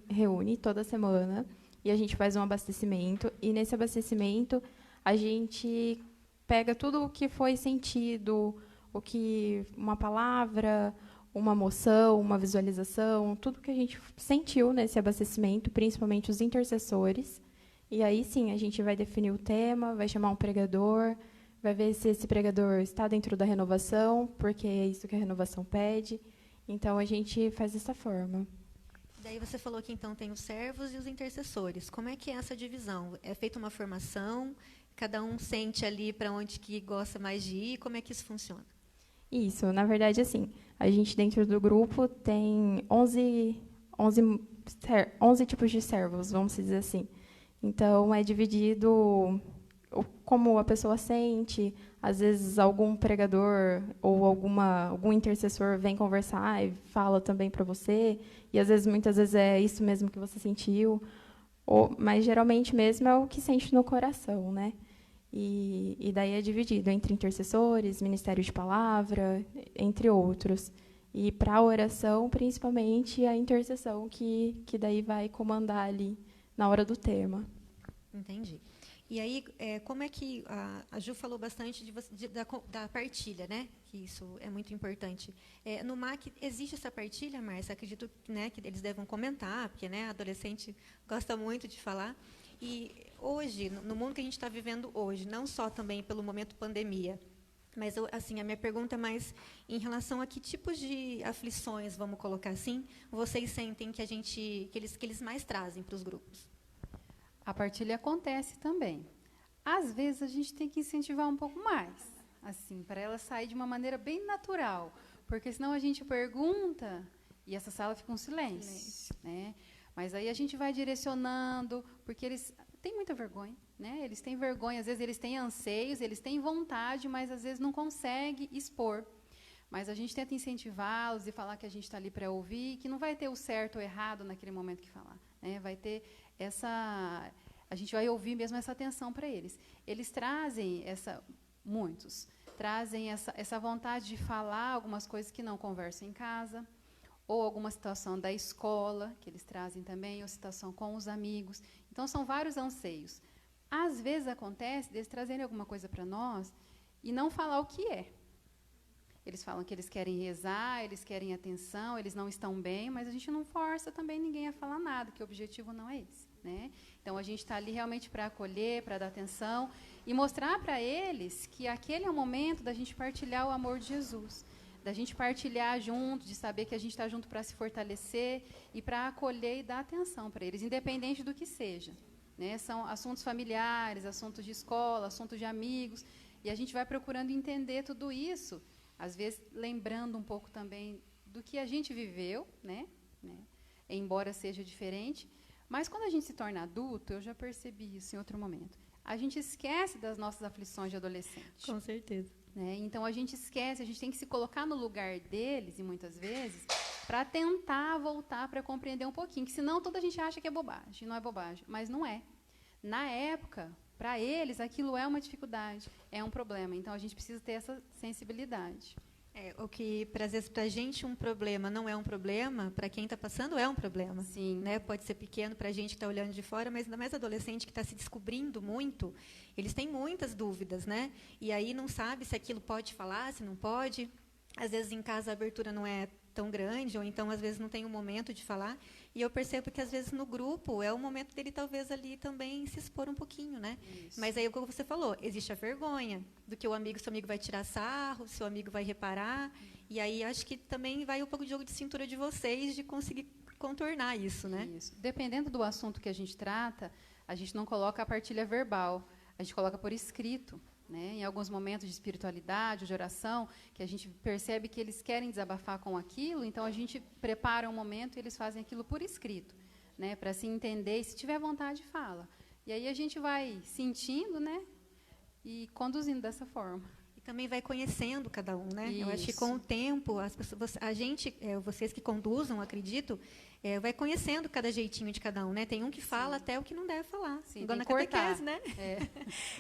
reúne toda semana e a gente faz um abastecimento. E nesse abastecimento a gente pega tudo o que foi sentido, uma palavra, uma moção, uma visualização, tudo que a gente sentiu nesse abastecimento, principalmente os intercessores. E aí sim a gente vai definir o tema, vai chamar um pregador, vai ver se esse pregador está dentro da renovação, porque é isso que a renovação pede. Então, a gente faz dessa forma. Daí você falou que, então, tem os servos e os intercessores. Como é que é essa divisão? É feita uma formação? Cada um sente ali para onde que gosta mais de ir? Como é que isso funciona? Isso, na verdade, assim, a gente dentro do grupo tem 11 tipos de servos, vamos dizer assim. Então, é dividido como a pessoa sente. Às vezes, algum pregador ou algum intercessor vem conversar e fala também para você. E, muitas vezes, é isso mesmo que você sentiu. Mas, geralmente, mesmo é o que sente no coração, né? E daí é dividido entre intercessores, ministério de palavra, entre outros. E, para a oração, principalmente, a intercessão que daí vai comandar ali na hora do tema. Entendi. E aí, como é que a Ju falou bastante da partilha, né? Que isso é muito importante. No MAC existe essa partilha, Márcia? Acredito, né, que eles devem comentar, porque, né, adolescente gosta muito de falar. E hoje, no mundo que a gente está vivendo hoje, não só também pelo momento pandemia, mas assim, a minha pergunta é mais em relação a que tipos de aflições, vamos colocar assim, vocês sentem que eles mais trazem para os grupos? A partilha acontece também. Às vezes, a gente tem que incentivar um pouco mais, assim, para ela sair de uma maneira bem natural, porque senão a gente pergunta e essa sala fica um silêncio. Né? Mas aí a gente vai direcionando, porque eles têm muita vergonha, né? Eles têm vergonha, às vezes eles têm anseios, eles têm vontade, mas às vezes não conseguem expor. Mas a gente tenta incentivá-los e falar que a gente está ali para ouvir, que não vai ter o certo ou errado naquele momento que falar. Né? Vai ter a gente vai ouvir mesmo essa atenção para eles. Eles trazem muitos trazem essa vontade de falar algumas coisas que não conversam em casa, ou alguma situação da escola, que eles trazem também, ou situação com os amigos. Então, são vários anseios. Às vezes acontece deles trazerem alguma coisa para nós e não falar o que é. Eles falam que eles querem rezar, eles querem atenção, eles não estão bem, mas a gente não força também ninguém a falar nada, que o objetivo não é esse. Né? Então, a gente está ali realmente para acolher, para dar atenção e mostrar para eles que aquele é o momento da gente partilhar o amor de Jesus, da gente partilhar junto, de saber que a gente está junto para se fortalecer e para acolher e dar atenção para eles, independente do que seja. Né? São assuntos familiares, assuntos de escola, assuntos de amigos, e a gente vai procurando entender tudo isso, às vezes lembrando um pouco também do que a gente viveu, né? Embora seja diferente. Mas quando a gente se torna adulto, eu já percebi isso em outro momento, a gente esquece das nossas aflições de adolescente. Com certeza. Né? Então, a gente esquece, a gente tem que se colocar no lugar deles, e muitas vezes, para tentar voltar para compreender um pouquinho, que senão toda a gente acha que é bobagem, não é bobagem, mas não é. Na época, para eles, aquilo é uma dificuldade, é um problema. Então, a gente precisa ter essa sensibilidade. O que, às vezes, para a gente um problema não é um problema, para quem está passando é um problema. Sim. Né? Pode ser pequeno para a gente que está olhando de fora, mas ainda mais adolescente que está se descobrindo muito, eles têm muitas dúvidas, né? E aí não sabe se aquilo pode falar, se não pode. Às vezes, em casa, a abertura não é tão grande, ou então, às vezes, não tem um momento de falar. E eu percebo que, às vezes, no grupo, é o momento dele, talvez, ali também se expor um pouquinho, né? Isso. Mas aí, como você falou, existe a vergonha do que seu amigo vai tirar sarro, seu amigo vai reparar. E aí, acho que também vai um pouco de jogo de cintura de vocês, de conseguir contornar isso, né? Isso. Dependendo do assunto que a gente trata, a gente não coloca a partilha verbal, a gente coloca por escrito. Né? Em alguns momentos de espiritualidade, de oração, que a gente percebe que eles querem desabafar com aquilo, então a gente prepara um momento e eles fazem aquilo por escrito, né? Para se entender, e se tiver vontade, fala. E aí a gente vai sentindo, né? E conduzindo dessa forma. E também vai conhecendo cada um, né? Eu acho que Isso. com o tempo, as pessoas, a gente, vocês que conduzam, acredito, vai conhecendo cada jeitinho de cada um, né? Tem um que fala até o que não deve falar. Sim, igual na tem que cortar. catequese, né? É.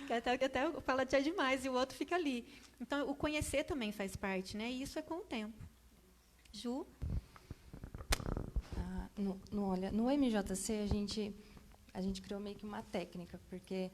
Que até fala até demais e o outro fica ali. Então, o conhecer também faz parte, né? E isso é com o tempo. Ju? Olha, no MJC a gente criou meio que uma técnica, porque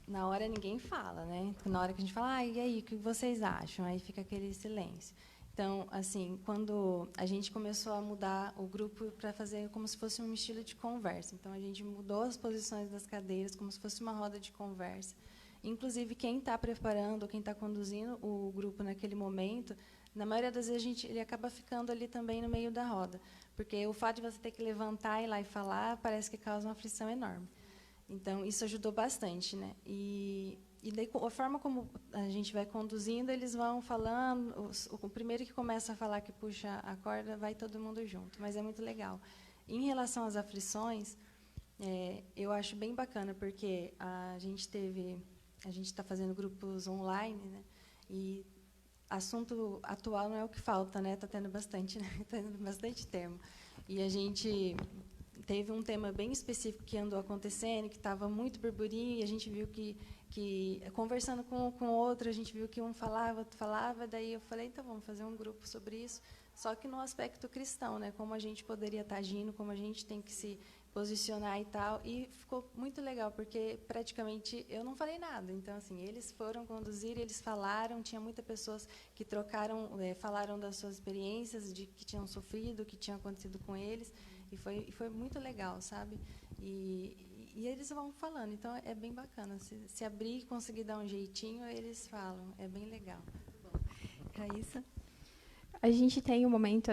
na hora ninguém fala, né? Na hora que a gente fala, e aí, o que vocês acham? Aí fica aquele silêncio. Então, assim, quando a gente começou a mudar o grupo para fazer como se fosse um estilo de conversa. Então, a gente mudou as posições das cadeiras como se fosse uma roda de conversa. Inclusive, quem está preparando, quem está conduzindo o grupo naquele momento, na maioria das vezes ele acaba ficando ali também no meio da roda, porque o fato de você ter que levantar e ir lá e falar parece que causa uma aflição enorme. Então, isso ajudou bastante, né? E daí, a forma como a gente vai conduzindo, eles vão falando. O primeiro que começa a falar, que puxa a corda, vai todo mundo junto. Mas é muito legal. Em relação às aflições, eu acho bem bacana, porque a gente está fazendo grupos online, né? E assunto atual não é o que falta, né? Está tendo bastante, né? Está tendo bastante tema. E a gente teve um tema bem específico que andou acontecendo, que estava muito burburinho, e a gente viu que conversando com outro, a gente viu que um falava, outro falava, daí eu falei, então vamos fazer um grupo sobre isso, só que no aspecto cristão, né? Como a gente poderia estar agindo, como a gente tem que se posicionar e tal, e ficou muito legal, porque praticamente eu não falei nada, então assim, eles foram conduzir, eles falaram, tinha muitas pessoas que trocaram, falaram das suas experiências, de que tinham sofrido, que tinha acontecido com eles, e foi muito legal, sabe? E eles vão falando, então é bem bacana. Se abrir e conseguir dar um jeitinho, eles falam, é bem legal. Raíssa? A gente tem um momento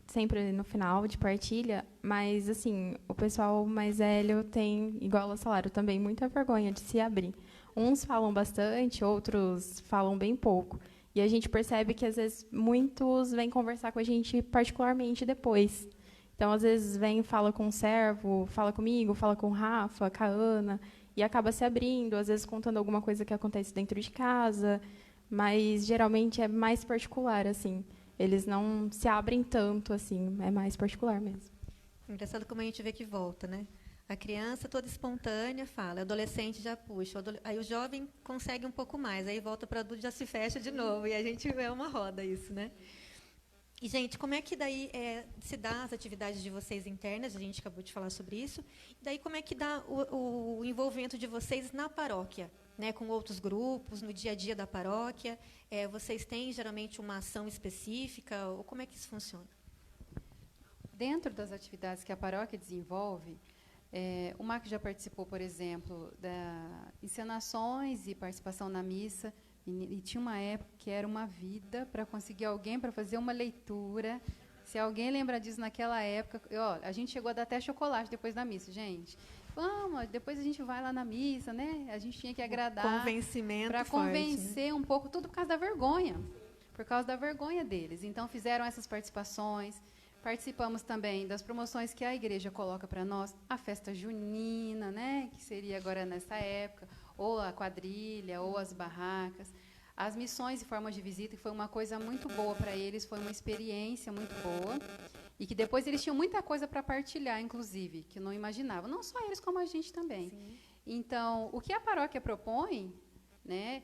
sempre no final de partilha, mas assim, o pessoal mais velho tem, igual a Salário, também muita vergonha de se abrir. Uns falam bastante, outros falam bem pouco. E a gente percebe que, às vezes, muitos vêm conversar com a gente particularmente depois. Então, às vezes, vem e fala com o servo, fala comigo, fala com o Rafa, com a Ana, e acaba se abrindo, às vezes contando alguma coisa que acontece dentro de casa, mas, geralmente, é mais particular, assim. Eles não se abrem tanto, assim, é mais particular mesmo. Engraçado como a gente vê que volta, né? A criança toda espontânea fala, o adolescente já puxa, aí o jovem consegue um pouco mais, aí volta para o adulto e já se fecha de novo, e a gente vê uma roda isso, né? E, gente, como é que daí se dá as atividades de vocês internas? A gente acabou de falar sobre isso. E daí, como é que dá o envolvimento de vocês na paróquia, né, com outros grupos, no dia a dia da paróquia? Vocês têm, geralmente, uma ação específica? Ou como é que isso funciona? Dentro das atividades que a paróquia desenvolve, o MAC já participou, por exemplo, da encenações e participação na missa. E tinha uma época que era uma vida para conseguir alguém para fazer uma leitura. Se alguém lembra disso naquela época, a gente chegou a dar até chocolate depois da missa, gente. Vamos, depois a gente vai lá na missa, né? A gente tinha que agradar. Convencimento para convencer, né? Um pouco, tudo por causa da vergonha. Por causa da vergonha deles. Então, fizeram essas participações. Participamos também das promoções que a igreja coloca para nós. A festa junina, né? Que seria agora nessa época. Ou a quadrilha, ou as barracas. As missões e formas de visita, que foi uma coisa muito boa para eles, foi uma experiência muito boa. E que depois eles tinham muita coisa para partilhar, inclusive, que não imaginavam. Não só eles, como a gente também. Sim. Então, o que a paróquia propõe, né,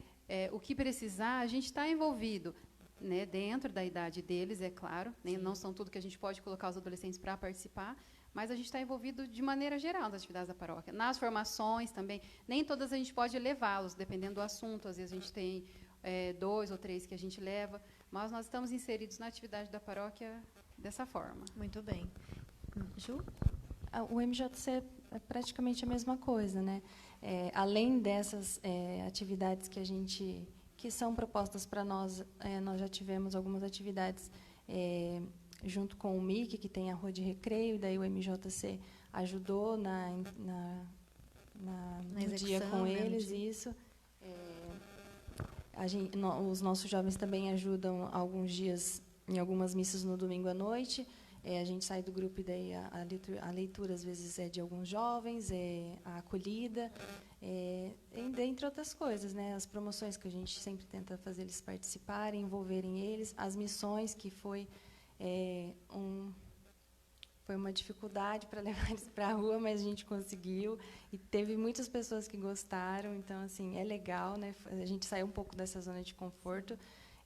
o que precisar, a gente está envolvido, né, dentro da idade deles, é claro. Né, não são tudo que a gente pode colocar os adolescentes para participar, mas a gente está envolvido de maneira geral nas atividades da paróquia. Nas formações também, nem todas a gente pode levá-los, dependendo do assunto. Às vezes a gente tem 2 ou 3 que a gente leva, mas nós estamos inseridos na atividade da paróquia dessa forma. Muito bem. Ju? O MJC é praticamente a mesma coisa, né? Além dessas atividades que são propostas para nós, nós já tivemos algumas atividades junto com o MIC, que tem a rua de recreio, e daí o MJC ajudou no dia com eles, isso. Os nossos jovens também ajudam alguns dias em algumas missas no domingo à noite. A gente sai do grupo e daí a leitura, às vezes, é de alguns jovens, a acolhida, entre outras coisas, né? As promoções que a gente sempre tenta fazer eles participarem, envolverem eles, as missões, que foi uma dificuldade para levar eles para a rua, mas a gente conseguiu, e teve muitas pessoas que gostaram, então, assim, é legal, né? A gente saiu um pouco dessa zona de conforto,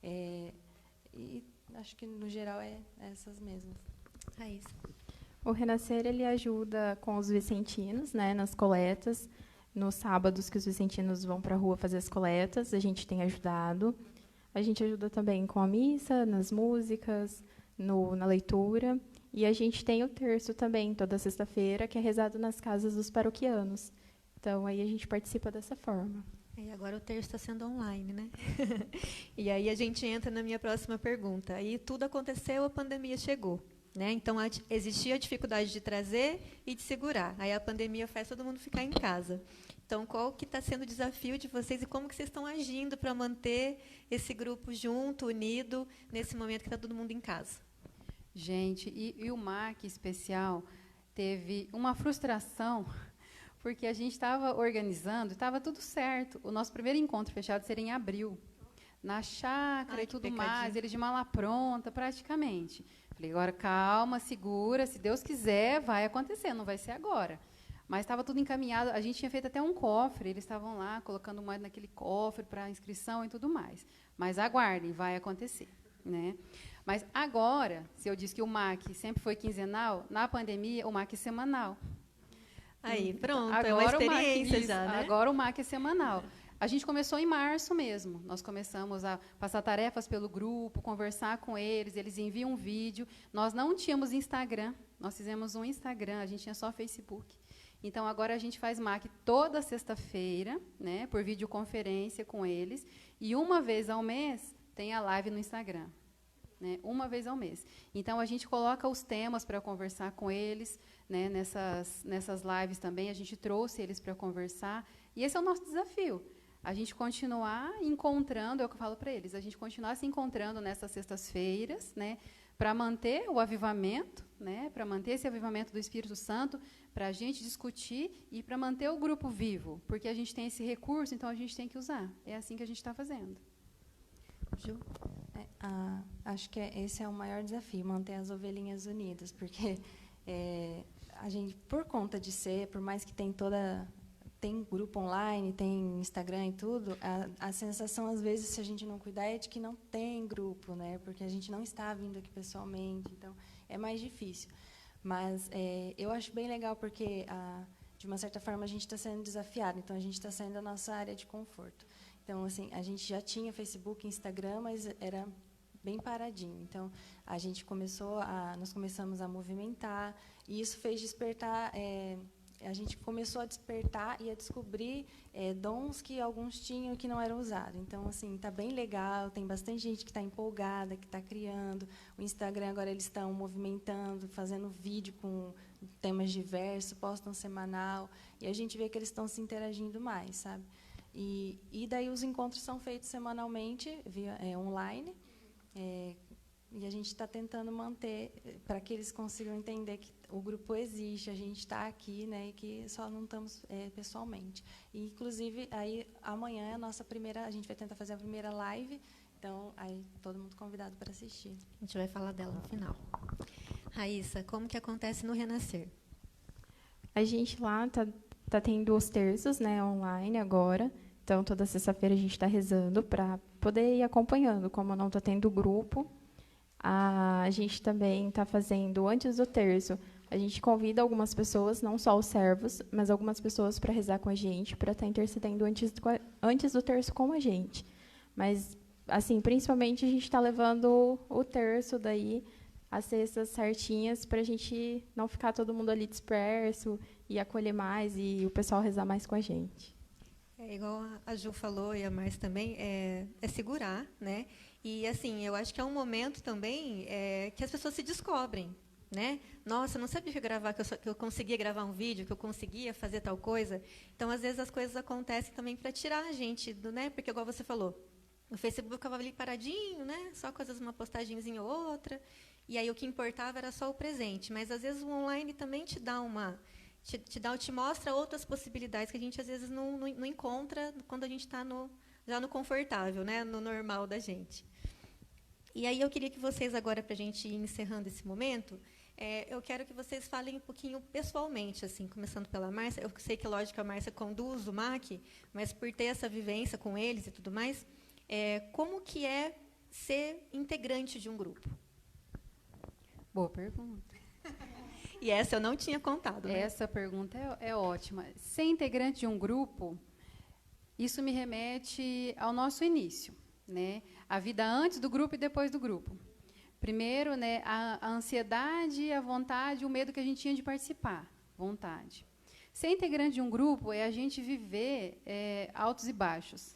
e acho que, no geral, essas mesmas. Raíssa. O Renascer, ele ajuda com os vicentinos, né, nas coletas. Nos sábados que os vicentinos vão para a rua fazer as coletas, a gente tem ajudado. A gente ajuda também com a missa, nas músicas, na leitura. E a gente tem o terço também, toda sexta-feira, que é rezado nas casas dos paroquianos. Então, aí a gente participa dessa forma. E agora o terço está sendo online, né? E aí a gente entra na minha próxima pergunta. Aí tudo aconteceu, a pandemia chegou. Né? Então, existia a dificuldade de trazer e de segurar. Aí a pandemia faz todo mundo ficar em casa. Então, qual que está sendo o desafio de vocês e como que vocês estão agindo para manter esse grupo junto, unido, nesse momento que está todo mundo em casa? Gente, e o MAC especial teve uma frustração, porque a gente estava organizando, estava tudo certo. O nosso primeiro encontro fechado seria em abril, na chácara e tudo mais, eles de mala pronta, praticamente. Falei, agora calma, segura, se Deus quiser, vai acontecer, não vai ser agora. Mas estava tudo encaminhado, a gente tinha feito até um cofre, eles estavam lá colocando moeda naquele cofre para inscrição e tudo mais. Mas aguardem, vai acontecer, né? Mas agora, se eu disse que o MAC sempre foi quinzenal, na pandemia o MAC é semanal. Aí, pronto, agora é uma experiência já, né? Agora o MAC é semanal. A gente começou em março mesmo. Nós começamos a passar tarefas pelo grupo, conversar com eles, eles enviam um vídeo. Nós não tínhamos Instagram, nós fizemos um Instagram, a gente tinha só Facebook. Então, agora a gente faz MAC toda sexta-feira, né, por videoconferência com eles, e uma vez ao mês tem a live no Instagram. Né, uma vez ao mês. Então, a gente coloca os temas para conversar com eles, né, nessas lives também, a gente trouxe eles para conversar, e esse é o nosso desafio. A gente continuar encontrando, é o que eu falo para eles, a gente continuar se encontrando nessas sextas-feiras, né, para manter o avivamento, né, para manter esse avivamento do Espírito Santo, para a gente discutir e para manter o grupo vivo, porque a gente tem esse recurso, então a gente tem que usar. É assim que a gente está fazendo. Ju? Acho que esse é o maior desafio, manter as ovelhinhas unidas, porque a gente, por conta de por mais que tem grupo online, tem Instagram e tudo, a sensação, às vezes, se a gente não cuidar, é de que não tem grupo, né? Porque a gente não está vindo aqui pessoalmente, então é mais difícil. Mas eu acho bem legal, porque, de uma certa forma, a gente está sendo desafiado, então a gente está saindo da nossa área de conforto. Então, assim, a gente já tinha Facebook e Instagram, mas era bem paradinho. Então, nós começamos a movimentar, e isso fez despertar... a gente começou a despertar e a descobrir dons que alguns tinham e que não eram usados. Então, assim, está bem legal, tem bastante gente que está empolgada, que está criando. O Instagram, agora, eles estão movimentando, fazendo vídeo com temas diversos, postam semanal, e a gente vê que eles estão se interagindo mais, sabe? E daí os encontros são feitos semanalmente, via online, e a gente está tentando manter, para que eles consigam entender que o grupo existe, a gente está aqui, né, e que só não estamos pessoalmente. E, inclusive, aí, amanhã é a gente vai tentar fazer a primeira live, então, aí todo mundo convidado para assistir. A gente vai falar dela no final. Raíssa, como que acontece no Renascer? A gente lá tá tendo os terços, né, online agora. Então, toda sexta-feira a gente está rezando para poder ir acompanhando. Como não está tendo grupo, a gente também está fazendo, antes do terço, a gente convida algumas pessoas, não só os servos, mas algumas pessoas para rezar com a gente, para estar intercedendo antes do terço com a gente. Mas assim, principalmente a gente está levando o terço daí, as cestas certinhas, para a gente não ficar todo mundo ali disperso e acolher mais e o pessoal rezar mais com a gente. É igual a Ju falou e a Márcia também, é segurar, né? E assim, eu acho que é um momento também que as pessoas se descobrem, né? Nossa, eu não sabia que eu conseguia gravar um vídeo, que eu conseguia fazer tal coisa. Então, às vezes as coisas acontecem também para tirar a gente do, né? Porque igual você falou, o Facebook ficava ali paradinho, né? Só coisas, uma postagemzinha ou outra. E aí o que importava era só o presente. Mas às vezes o online também te dá te mostra outras possibilidades que a gente às vezes não encontra quando a gente está já no confortável, né? No normal da gente. E aí eu queria que vocês agora, para a gente ir encerrando esse momento, eu quero que vocês falem um pouquinho pessoalmente, assim, começando pela Márcia. Eu sei que, lógico, a Márcia conduz o MAC, mas por ter essa vivência com eles e tudo mais, como que é ser integrante de um grupo? Boa pergunta. E essa eu não tinha contado, né? Essa pergunta é ótima. Ser integrante de um grupo, isso me remete ao nosso início, né? A vida antes do grupo e depois do grupo. Primeiro, né, a ansiedade, a vontade, o medo que a gente tinha de participar. Vontade. Ser integrante de um grupo é a gente viver altos e baixos.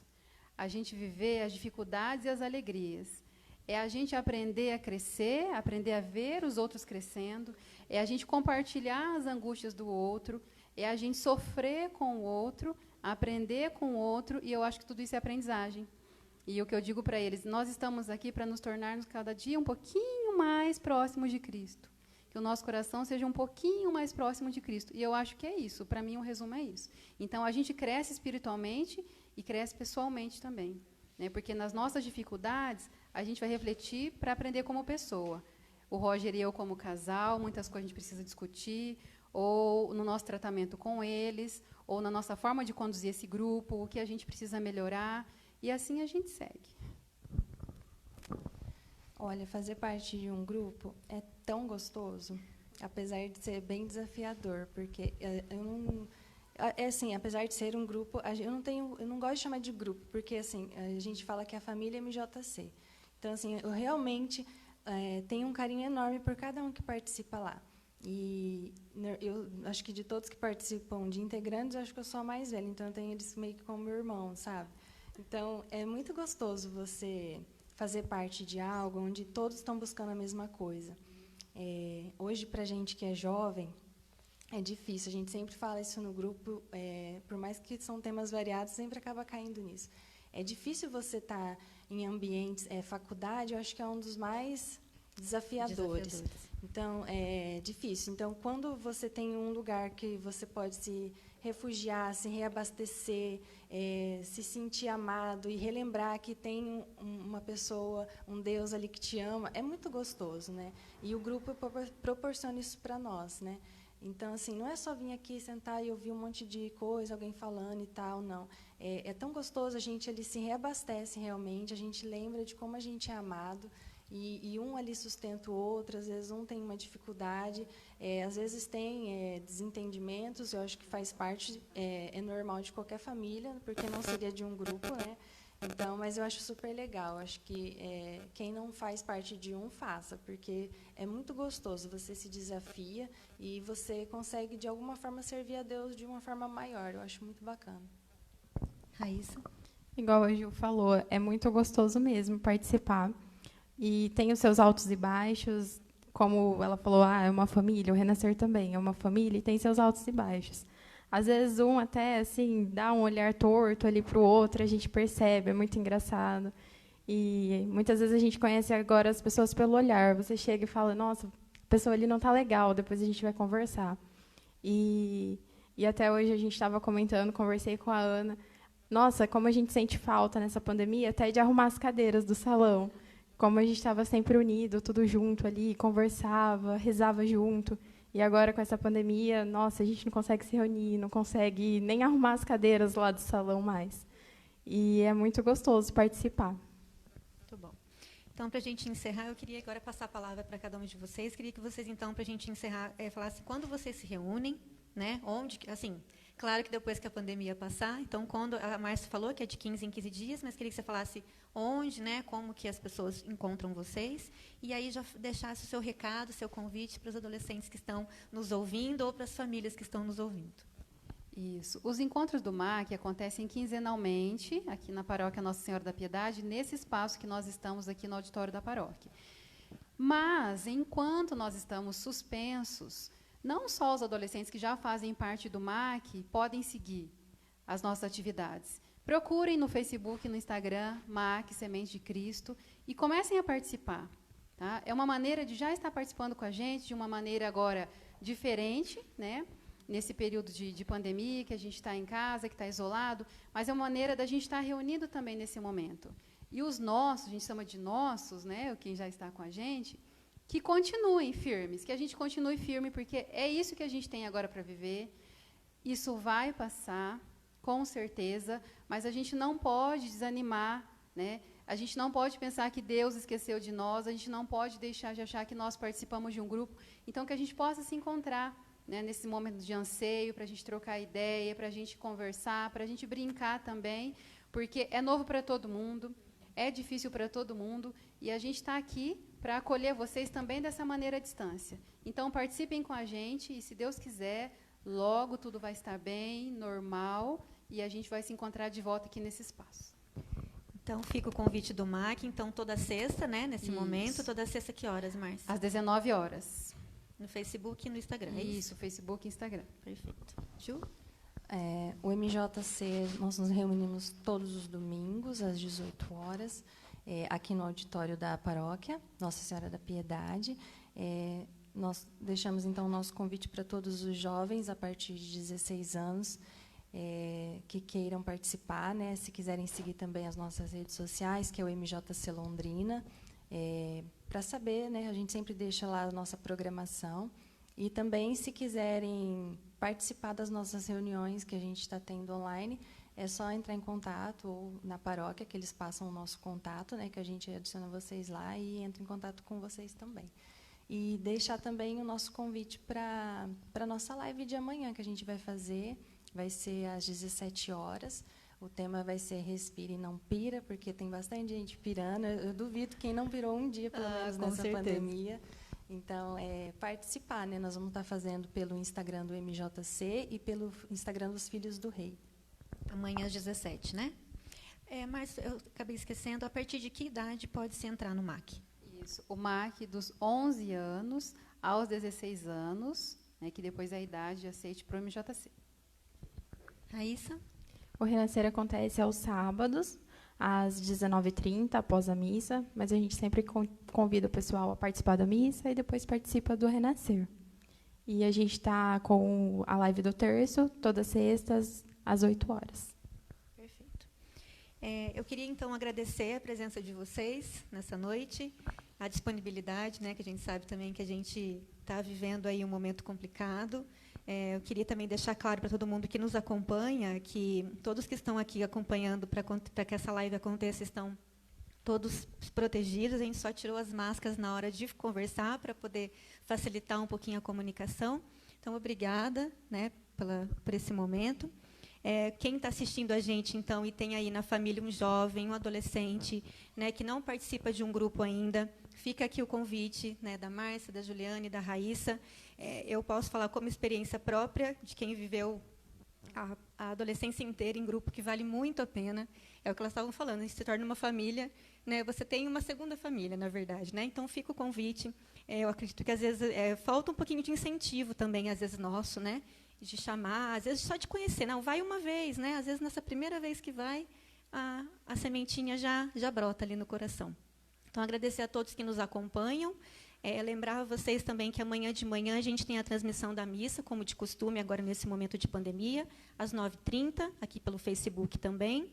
A gente viver as dificuldades e as alegrias. É a gente aprender a crescer, aprender a ver os outros crescendo. É a gente compartilhar as angústias do outro. É a gente sofrer com o outro, aprender com o outro. E eu acho que tudo isso é aprendizagem. E o que eu digo para eles, nós estamos aqui para nos tornarmos cada dia um pouquinho mais próximos de Cristo. Que o nosso coração seja um pouquinho mais próximo de Cristo. E eu acho que é isso. Para mim, o resumo é isso. Então, a gente cresce espiritualmente e cresce pessoalmente também. Né? Porque nas nossas dificuldades, a gente vai refletir para aprender como pessoa. O Roger e eu como casal, muitas coisas a gente precisa discutir, ou no nosso tratamento com eles, ou na nossa forma de conduzir esse grupo, o que a gente precisa melhorar. E assim a gente segue. Olha, fazer parte de um grupo é tão gostoso, apesar de ser bem desafiador, porque eu não... assim, apesar de ser um grupo, eu não gosto de chamar de grupo, porque assim, a gente fala que a família é MJC. Então, assim, eu realmente tenho um carinho enorme por cada um que participa lá. E eu acho que de todos que participam de integrantes, eu acho que eu sou a mais velha, então eu tenho eles meio que como meu irmão, sabe? Então, é muito gostoso você fazer parte de algo onde todos estão buscando a mesma coisa. Hoje, para a gente que é jovem, é difícil. A gente sempre fala isso no grupo, por mais que são temas variados, sempre acaba caindo nisso. É difícil você estar em ambientes... faculdade, eu acho que é um dos mais desafiadores. Então, é difícil. Então, quando você tem um lugar que você pode se refugiar, se reabastecer, se sentir amado e relembrar que tem uma pessoa, um Deus ali que te ama, é muito gostoso, né? E o grupo proporciona isso para nós, né? Então, assim, não é só vir aqui, sentar e ouvir um monte de coisa, alguém falando e tal, não. É tão gostoso, a gente ali se reabastece realmente, a gente lembra de como a gente é amado, e um ali sustenta o outro, às vezes um tem uma dificuldade, às vezes tem desentendimentos, eu acho que faz parte, é normal de qualquer família, porque não seria de um grupo, né? Então, mas eu acho super legal, acho que quem não faz parte de um, faça, porque é muito gostoso, você se desafia e você consegue, de alguma forma, servir a Deus de uma forma maior, eu acho muito bacana. Raíssa? Igual a Gil falou, é muito gostoso mesmo participar. E tem os seus altos e baixos, como ela falou, é uma família, o Renascer também é uma família, e tem seus altos e baixos. Às vezes, um até assim dá um olhar torto ali para o outro, a gente percebe, é muito engraçado. E muitas vezes a gente conhece agora as pessoas pelo olhar. Você chega e fala, nossa, a pessoa ali não está legal, depois a gente vai conversar. E até hoje a gente estava comentando, conversei com a Ana, nossa, como a gente sente falta nessa pandemia, até de arrumar as cadeiras do salão. Como a gente estava sempre unido, tudo junto ali, conversava, rezava junto. E agora, com essa pandemia, nossa, a gente não consegue se reunir, não consegue nem arrumar as cadeiras lá do salão mais. E é muito gostoso participar. Muito bom. Então, para a gente encerrar, eu queria agora passar a palavra para cada um de vocês. Queria que vocês, então, para a gente encerrar, falassem quando vocês se reúnem, né? Onde, assim, claro que depois que a pandemia passar, então, quando a Márcia falou que é de 15 em 15 dias, mas queria que você falasse onde, né, como que as pessoas encontram vocês, e aí já deixasse o seu recado, o seu convite para os adolescentes que estão nos ouvindo ou para as famílias que estão nos ouvindo. Isso. Os encontros do MAC acontecem quinzenalmente, aqui na Paróquia Nossa Senhora da Piedade, nesse espaço que nós estamos aqui no auditório da paróquia. Mas, enquanto nós estamos suspensos, não só os adolescentes que já fazem parte do MAC podem seguir as nossas atividades. Procurem no Facebook e no Instagram, MAC, Semente de Cristo, e comecem a participar. Tá? É uma maneira de já estar participando com a gente, de uma maneira agora diferente, né? Nesse período de pandemia, que a gente está em casa, que está isolado, mas é uma maneira da gente estar reunido também nesse momento. E os nossos, a gente chama de nossos, né, quem já está com a gente, que continuem firmes, que a gente continue firme, porque é isso que a gente tem agora para viver. Isso vai passar, com certeza, mas a gente não pode desanimar, né? A gente não pode pensar que Deus esqueceu de nós, a gente não pode deixar de achar que nós participamos de um grupo. Então, que a gente possa se encontrar, né, nesse momento de anseio, para a gente trocar ideia, para a gente conversar, para a gente brincar também, porque é novo para todo mundo, é difícil para todo mundo, e a gente está aqui para acolher vocês também dessa maneira à distância. Então, participem com a gente, e se Deus quiser, logo tudo vai estar bem, normal, e a gente vai se encontrar de volta aqui nesse espaço. Então, fica o convite do MAC, então, toda sexta, né, nesse momento, toda sexta, que horas, Márcia? Às 19 horas. No Facebook e no Instagram, é isso? Isso, Facebook e Instagram. Perfeito. Ju? O MJC, nós nos reunimos todos os domingos, às 18 horas, aqui no auditório da paróquia, Nossa Senhora da Piedade. Nós deixamos, então, o nosso convite para todos os jovens, a partir de 16 anos, que queiram participar, né? Se quiserem seguir também as nossas redes sociais, que é o MJC Londrina, para saber, né? A gente sempre deixa lá a nossa programação. E também, se quiserem participar das nossas reuniões que a gente está tendo online, é só entrar em contato ou na paróquia, que eles passam o nosso contato, né? Que a gente adiciona vocês lá e entra em contato com vocês também. E deixar também o nosso convite para a nossa live de amanhã, que a gente vai fazer. Vai ser às 17 horas. O tema vai ser Respira e Não Pira, porque tem bastante gente pirando. Eu duvido quem não pirou um dia, pelo menos, nessa pandemia. Então, participar, né? Nós vamos estar fazendo pelo Instagram do MJC e pelo Instagram dos Filhos do Rei. Amanhã às 17, né? Mas eu acabei esquecendo, a partir de que idade pode-se entrar no MAC? Isso, o MAC dos 11 anos aos 16 anos, né, que depois é a idade de aceite para o MJC. Raíssa? O Renascer acontece aos sábados, às 19h30, após a missa, mas a gente sempre convida o pessoal a participar da missa e depois participa do Renascer. E a gente está com a live do terço, todas sextas, às 8 horas. Perfeito. Eu queria, então, agradecer a presença de vocês nessa noite, a disponibilidade, né, que a gente sabe também que a gente está vivendo aí um momento complicado. Eu queria também deixar claro para todo mundo que nos acompanha, que todos que estão aqui acompanhando para que essa live aconteça estão todos protegidos. A gente só tirou as máscaras na hora de conversar para poder facilitar um pouquinho a comunicação. Então, obrigada, né, por esse momento. Quem está assistindo a gente, então, e tem aí na família um jovem, um adolescente, né, que não participa de um grupo ainda, fica aqui o convite, né, da Márcia, da Juliane, da Raíssa. Eu posso falar como experiência própria de quem viveu a adolescência inteira em grupo, que vale muito a pena. É o que elas estavam falando, a gente se torna uma família, né, você tem uma segunda família, na verdade, né? Então, fica o convite. Eu acredito que, às vezes, falta um pouquinho de incentivo também, às vezes, nosso, né? De chamar, às vezes, só de conhecer. Não, vai uma vez, né? Às vezes, nessa primeira vez que vai, a sementinha já brota ali no coração. Então, agradecer a todos que nos acompanham. Lembrar a vocês também que amanhã de manhã a gente tem a transmissão da missa, como de costume, agora nesse momento de pandemia, às 9h30, aqui pelo Facebook também.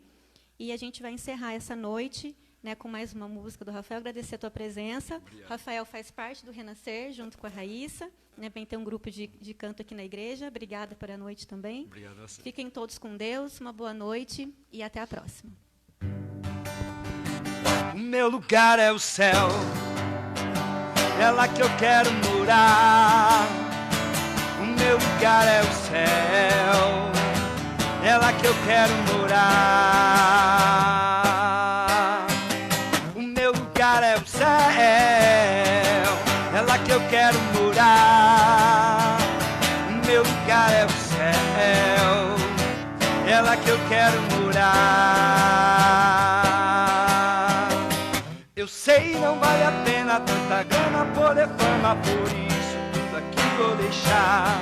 E a gente vai encerrar essa noite, né, com mais uma música do Rafael. Agradecer a tua presença. Obrigado. Rafael faz parte do Renascer, junto com a Raíssa. Né, bem, tem um grupo de canto aqui na igreja. Obrigada por a noite também. Obrigado a você. Fiquem todos com Deus, uma boa noite e até a próxima. O meu lugar é o céu, é lá que eu quero morar. O meu meu lugar é o céu, é lá que eu quero morar. O meu lugar é o céu, é lá que eu quero morar. O meu lugar é o céu, é lá que eu quero morar. Eu sei, não vale a pena tanta grana, poder, fama, por isso tudo aqui vou deixar.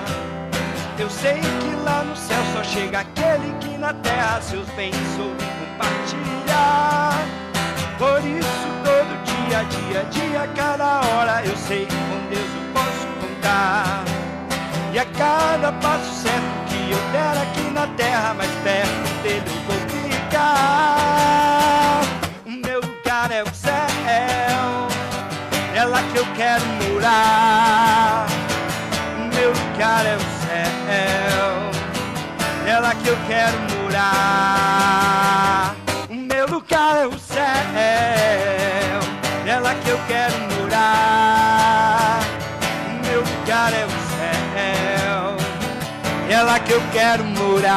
Eu sei que lá no céu só chega aquele que na terra seus bens soube compartilhar. Por isso todo dia, dia, cada hora eu sei que com Deus eu posso contar. E a cada passo certo que eu der aqui na terra, mais perto dele eu vou ficar. O meu lugar é o céu, é lá que eu quero morar. O meu lugar é o céu, é lá que eu quero morar. O meu lugar é o céu, é lá que eu quero morar. O meu lugar é o céu, é lá que eu quero morar.